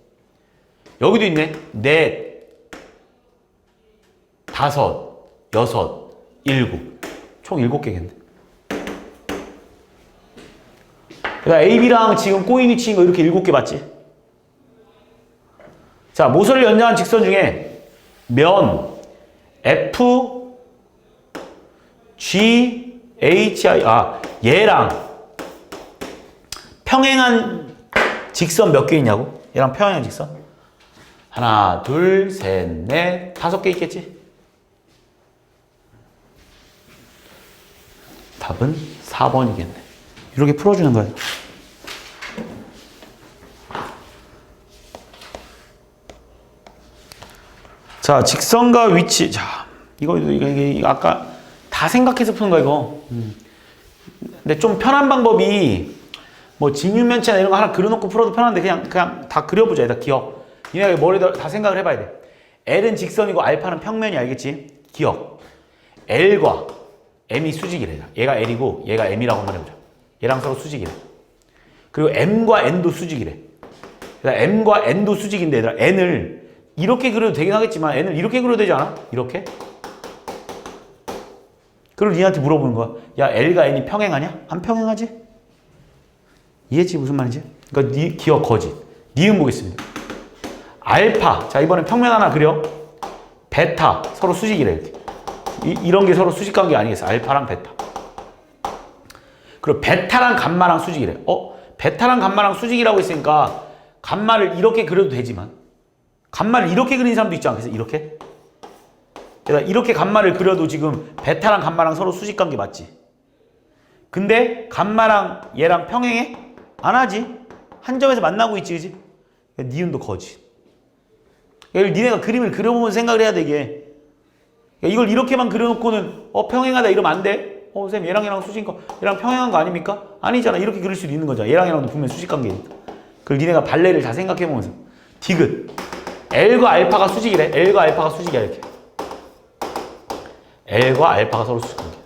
여기도 있네. 넷, 다섯, 여섯, 일곱. 총 7개겠네. 그러니까 AB랑 지금 꼬인 위치인 거 이렇게 7개 맞지? 자, 모서리를 연장한 직선 중에 면 F, G, H, I, 얘랑 평행한 직선 몇 개 있냐고? 얘랑 평행한 직선? 하나, 둘, 셋, 넷, 5개 있겠지? 답은 4번이겠네. 이렇게 풀어주는 거예요. 자, 직선과 위치. 자, 이거 아까 다 생각해서 푸는 거야, 이거. 근데 좀 편한 방법이 뭐 직육면체나 이런 거 하나 그려놓고 풀어도 편한데 그냥 다 그려보자. 일단 기억. 니네가 머리에 다 생각을 해봐야 돼. L은 직선이고 알파는 평면이 알겠지? 기억. L과 M이 수직이래. 얘가 L이고 얘가 M이라고 한번 해보자. 얘랑 서로 수직이래. 그리고 M과 N도 수직이래. 그러니까 M과 N도 수직인데 얘들아 N을 이렇게 그려도 되긴 하겠지만 N을 이렇게 그려도 되지 않아? 이렇게? 그리고 니한테 물어보는 거야. 야, L과 N이 평행하냐? 안 평행하지? 이해했지? 무슨 말인지? 그러니까 니 기억 거짓. 니은 보겠습니다. 알파. 자, 이번엔 평면 하나 그려. 베타. 서로 수직이래. 이렇게. 이런 게 서로 수직 관계 아니겠어? 알파랑 베타. 그리고 베타랑 감마랑 수직이래. 베타랑 감마랑 수직이라고 했으니까 감마를 이렇게 그려도 되지만 감마를 이렇게 그리는 사람도 있지 않겠어? 이렇게? 그러니까 이렇게 감마를 그려도 지금 베타랑 감마랑 서로 수직 관계 맞지? 근데 감마랑 얘랑 평행해? 안 하지? 한 점에서 만나고 있지, 그지? 그러니까 니은도 거짓. 니네가 그림을 그려보면 생각을 해야 돼, 이게. 이걸 이렇게만 그려놓고는 평행하다 이러면 안 돼. 쌤 얘랑 수직관 얘랑 평행한 거 아닙니까? 아니잖아. 이렇게 그릴 수도 있는 거잖아. 얘랑도 분명 수직관계니까. 그걸 니네가 발레를 잘 생각해보면서 디귿 L과 알파가 수직이래. L과 알파가 수직이야 이렇게. L과 알파가 서로 수직관계.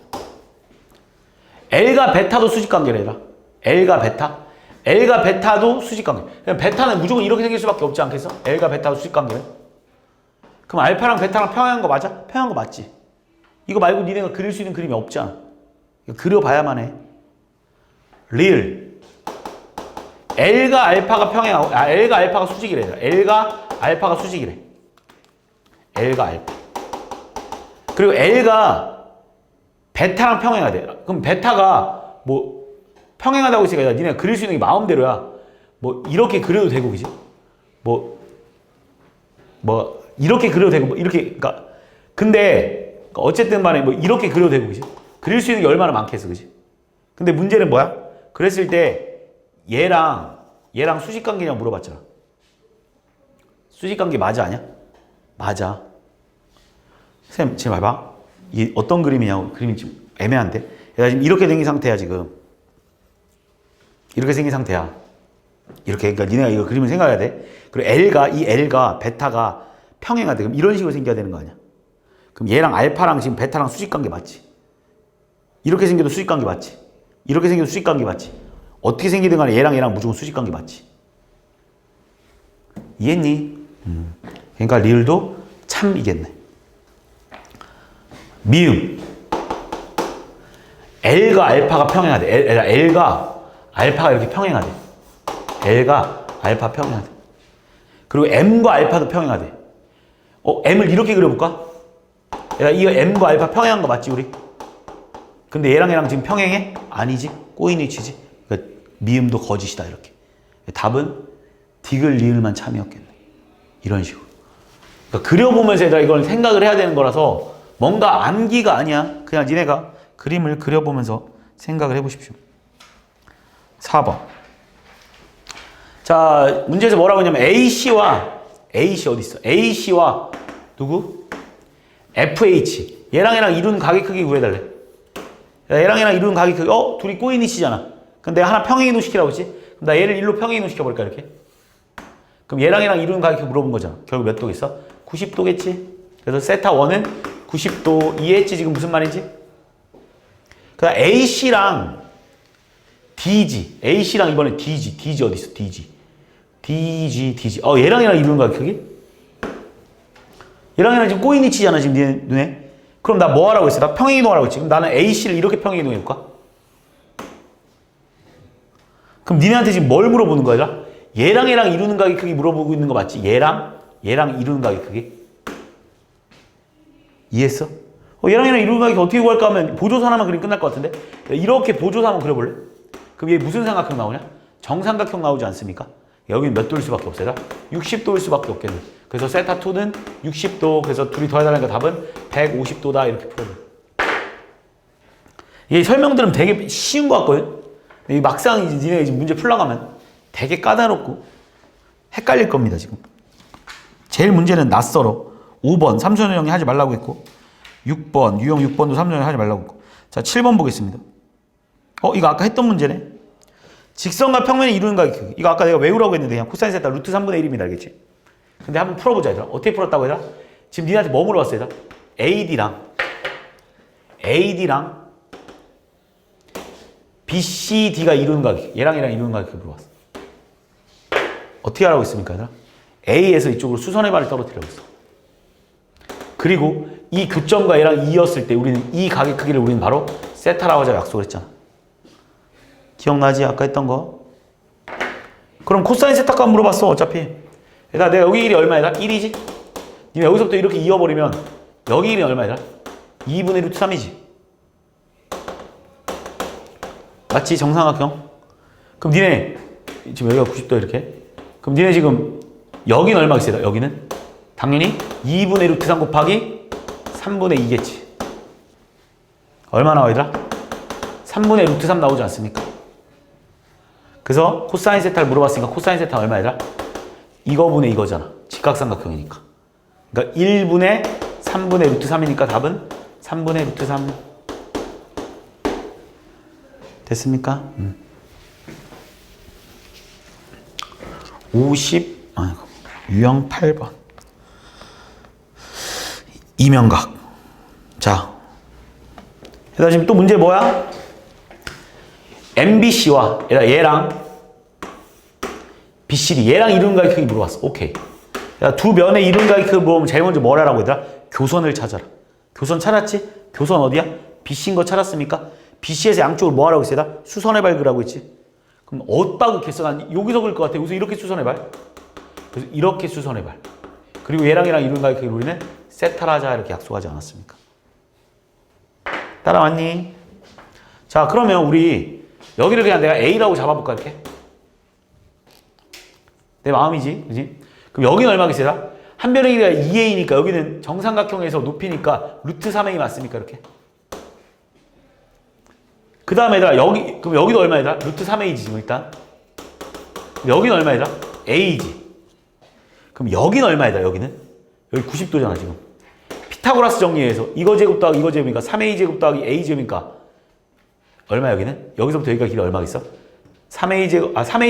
L과 베타도 수직관계래 얘들아. L과 베타. L과 베타도 수직관계. 베타는 무조건 이렇게 생길 수밖에 없지 않겠어? L과 베타도 수직관계래. 그럼 알파랑 베타랑 평행한 거 맞아? 평행한 거 맞지? 이거 말고 니네가 그릴 수 있는 그림이 없잖아. 이거 그려봐야만 해. 리을. L과 알파가 평행하고, L과 알파가 수직이래. L과 알파가 수직이래. L과 알파. 그리고 L가 베타랑 평행하대. 그럼 베타가 뭐 평행하다고 했으니까 니네가 그릴 수 있는 게 마음대로야. 뭐 이렇게 그려도 되고, 그지? 뭐 이렇게 그려도 되고, 뭐 이렇게, 그러니까 근데 어쨌든 간에 뭐 이렇게 그려도 되고, 그지? 그릴 수 있는 게 얼마나 많겠어, 그지? 근데 문제는 뭐야? 그랬을 때 얘랑 수직관계냐고 물어봤잖아. 수직관계 맞아, 아니야? 맞아. 쌤, 지금 봐봐. 이 어떤 그림이냐고. 그림이 지금 애매한데? 얘가 지금 이렇게 생긴 상태야, 지금. 이렇게 생긴 상태야. 이렇게. 그러니까 니네가 이거 그림을 생각해야 돼. 그리고 L과 베타가 평행하대. 그럼 이런 식으로 생겨야 되는 거 아니야? 그럼 얘랑 알파랑 지금 베타랑 수직관계 맞지? 이렇게 생겨도 수직관계 맞지? 이렇게 생겨도 수직관계 맞지? 어떻게 생기든 간에 얘랑 무조건 수직관계 맞지? 이해했니? 그러니까 리을도 참 이겠네. 미음. L과 알파가 평행하대. L과 알파가 이렇게 평행하대. L과 알파 평행하대. 그리고 M과 알파도 평행하대. M을 이렇게 그려볼까? 이거 M과 알파 평행한 거 맞지, 우리? 근데 얘랑 지금 평행해? 아니지. 꼬인 위치지. 그러니까 미음도 거짓이다, 이렇게. 답은 디귿 리을만 참이었겠네. 이런 식으로. 그러니까 그려보면서 얘들아 이걸 생각을 해야 되는 거라서 뭔가 암기가 아니야. 그냥 니네가 그림을 그려보면서 생각을 해보십시오. 4번. 자, 문제에서 뭐라고 했냐면 AC 어디 있어? AC와 누구? FH. 얘랑 이루는 가게 크기 구해달래. 얘랑 이루는 가게 크기. 둘이 꼬인 위치잖아. 근데 하나 평행이동 시키라고 했지? 그럼 나 얘를 일로 평행이동 시켜버릴까, 이렇게? 그럼 얘랑 이루는 가게 크기 물어본 거잖아. 결국 몇 도겠어? 90도겠지? 그래서 세타 1은 90도 이해했지? 지금 무슨 말인지? 그다음 AC랑 DG. AC랑 이번에 DG 어디 있어? DG. 얘랑 이루는 가게 크기? 얘랑 지금 꼬인 위치잖아, 지금 네 눈에. 그럼 나 뭐 하라고 했어? 나 평행이동하라고 했지. 그럼 나는 AC를 이렇게 평행이동해볼까? 그럼 니네한테 지금 뭘 물어보는 거야? 얘랑 이루는 가게 크기 물어보고 있는 거 맞지? 얘랑 이루는 가게 크기? 이해했어? 얘랑 이루는 가게 어떻게 구할까 하면 보조사 하나만 그리면 끝날 것 같은데? 이렇게 보조사 한번 그려볼래? 그럼 얘 무슨 삼각형 나오냐? 정삼각형 나오지 않습니까? 여기는 몇 도일 수밖에 없어요? 60도일 수밖에 없겠네. 그래서 세타2는 60도. 그래서 둘이 더해달라니까 답은 150도다. 이렇게 풀어줘. 이게 설명들은 되게 쉬운 것 같거든? 막상 니네 이제 문제 풀러가면 되게 까다롭고 헷갈릴 겁니다, 지금. 제일 문제는 낯설어. 5번, 삼선형이 하지 말라고 했고, 6번, 유형 6번도 삼선형이 하지 말라고 했고. 자, 7번 보겠습니다. 이거 아까 했던 문제네. 직선과 평면이 이루는 가게 크기. 이거 아까 내가 외우라고 했는데 그냥 코사인 세타 루트 3분의 1입니다, 알겠지? 근데 한번 풀어보자, 얘들아. 어떻게 풀었다고, 얘들아? 지금 니네한테 뭐 물어봤어, 얘들아? AD랑 BCD가 이루는 가게, 얘랑 이루는 가게 물어봤어. 어떻게 하라고 했습니까, 얘들아? A에서 이쪽으로 수선의 발을 떨어뜨리라고 했어. 그리고 이 교점과 얘랑 이었을 때 우리는 이 가게 크기를 우리는 바로 세타라고 하자 약속을 했잖아. 기억나지? 아까 했던 거? 그럼 코사인 세타값 물어봤어, 어차피. 얘들아, 내가 여기 길이 얼마야? 1이지? 니네 여기서부터 이렇게 이어버리면 여기 길이 얼마야? 2분의 루트 3이지. 맞지? 정삼각형. 그럼 니네 지금 여기가 90도 이렇게. 그럼 니네 지금 여기는 얼마겠어요? 여기는 당연히 2분의 루트 3 곱하기 3분의 2겠지. 얼마 나와, 얘들아? 3분의 루트 3 나오지 않습니까? 그래서 코사인 세타를 물어봤으니까 코사인 세타 얼마, 얘들아? 이거분의 이거잖아. 직각삼각형이니까. 그러니까 1분의 3분의 루트 3이니까 답은 3분의 루트 3. 됐습니까? 50, 유형 8번. 이명각. 자, 그다음 지금 또 문제 뭐야? MBC와 얘랑 BCD 얘랑 이름과 크기 물어봤어. 오케이. 야, 두 면의 이름과 크기 물어보면 제일 먼저 뭘 하라고 얘들아? 교선을 찾아라. 교선 찾았지? 교선 어디야? BC인 거 찾았습니까? BC에서 양쪽으로 뭐 하라고 했어? 수선의 발 그라고 했지? 그럼 어디다가 개선하니? 여기서 그럴 것 같아. 여기서 이렇게 수선의 발. 그래서 이렇게 수선의 발. 그리고 얘랑 이름과 크기로 우리는 세타라자 이렇게 약속하지 않았습니까? 따라왔니? 자, 그러면 우리 여기를 그냥 내가 A라고 잡아볼까 이렇게? 내 마음이지, 그지? 그럼 여기는 얼마겠어요? 한 변의 길이가 2a니까 여기는 정삼각형에서 높이니까 루트 3a 맞습니까? 이렇게. 그 다음에 얘들아 그럼 여기도 얼마 얘들아? 루트 3a지 지금 일단. 여기는 얼마 얘들아? a지. 그럼 여기는 얼마 얘들아? 여기는? 여기 90도잖아 지금. 피타고라스 정리해서 이거 제곱 더하기 이거 제곱이니까 3a 제곱 더하기 a 제곱이니까 얼마 여기는? 여기서부터 여기가 길이 얼마겠어? 3a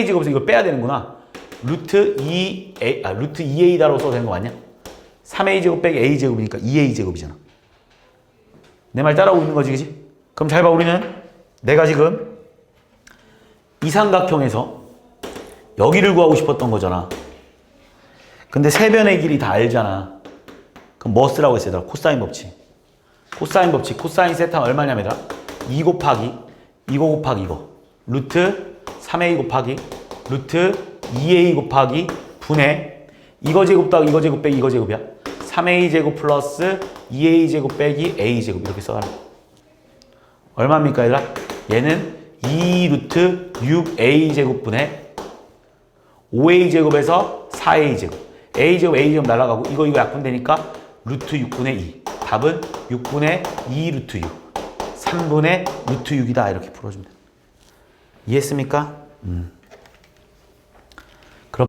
제곱에서 이걸 빼야 되는구나. 루트 2a다라고 써도 되는 거 맞냐? 3a 제곱 빼기 a 제곱이니까 2a 제곱이잖아. 내 말 따라오고 있는 거지, 그지? 그럼 잘 봐, 우리는 내가 지금 이 삼각형에서 여기를 구하고 싶었던 거잖아. 근데 세 변의 길이 다 알잖아. 그럼 뭐 쓰라고 했어, 얘들아? 코사인 법칙. 코사인 법칙, 코사인 세타는 얼마냐면 얘들아? 2 곱하기 이거 곱하기 이거. 루트 3a 곱하기 루트 2a 곱하기 분의 이거 제곱 더하기 이거 제곱 빼기 이거 제곱이야. 3a 제곱 플러스 2a 제곱 빼기 a 제곱 이렇게 써가라. 얼마입니까 얘들아? 얘는 2 루트 6a 제곱 분의 5a 제곱에서 4a 제곱. a 제곱 a 제곱 날아가고 이거 약분되니까 루트 6분의 2. 답은 6분의 2 루트 6. 3분의 루트 6이다 이렇게 풀어주면 돼. 이해했습니까?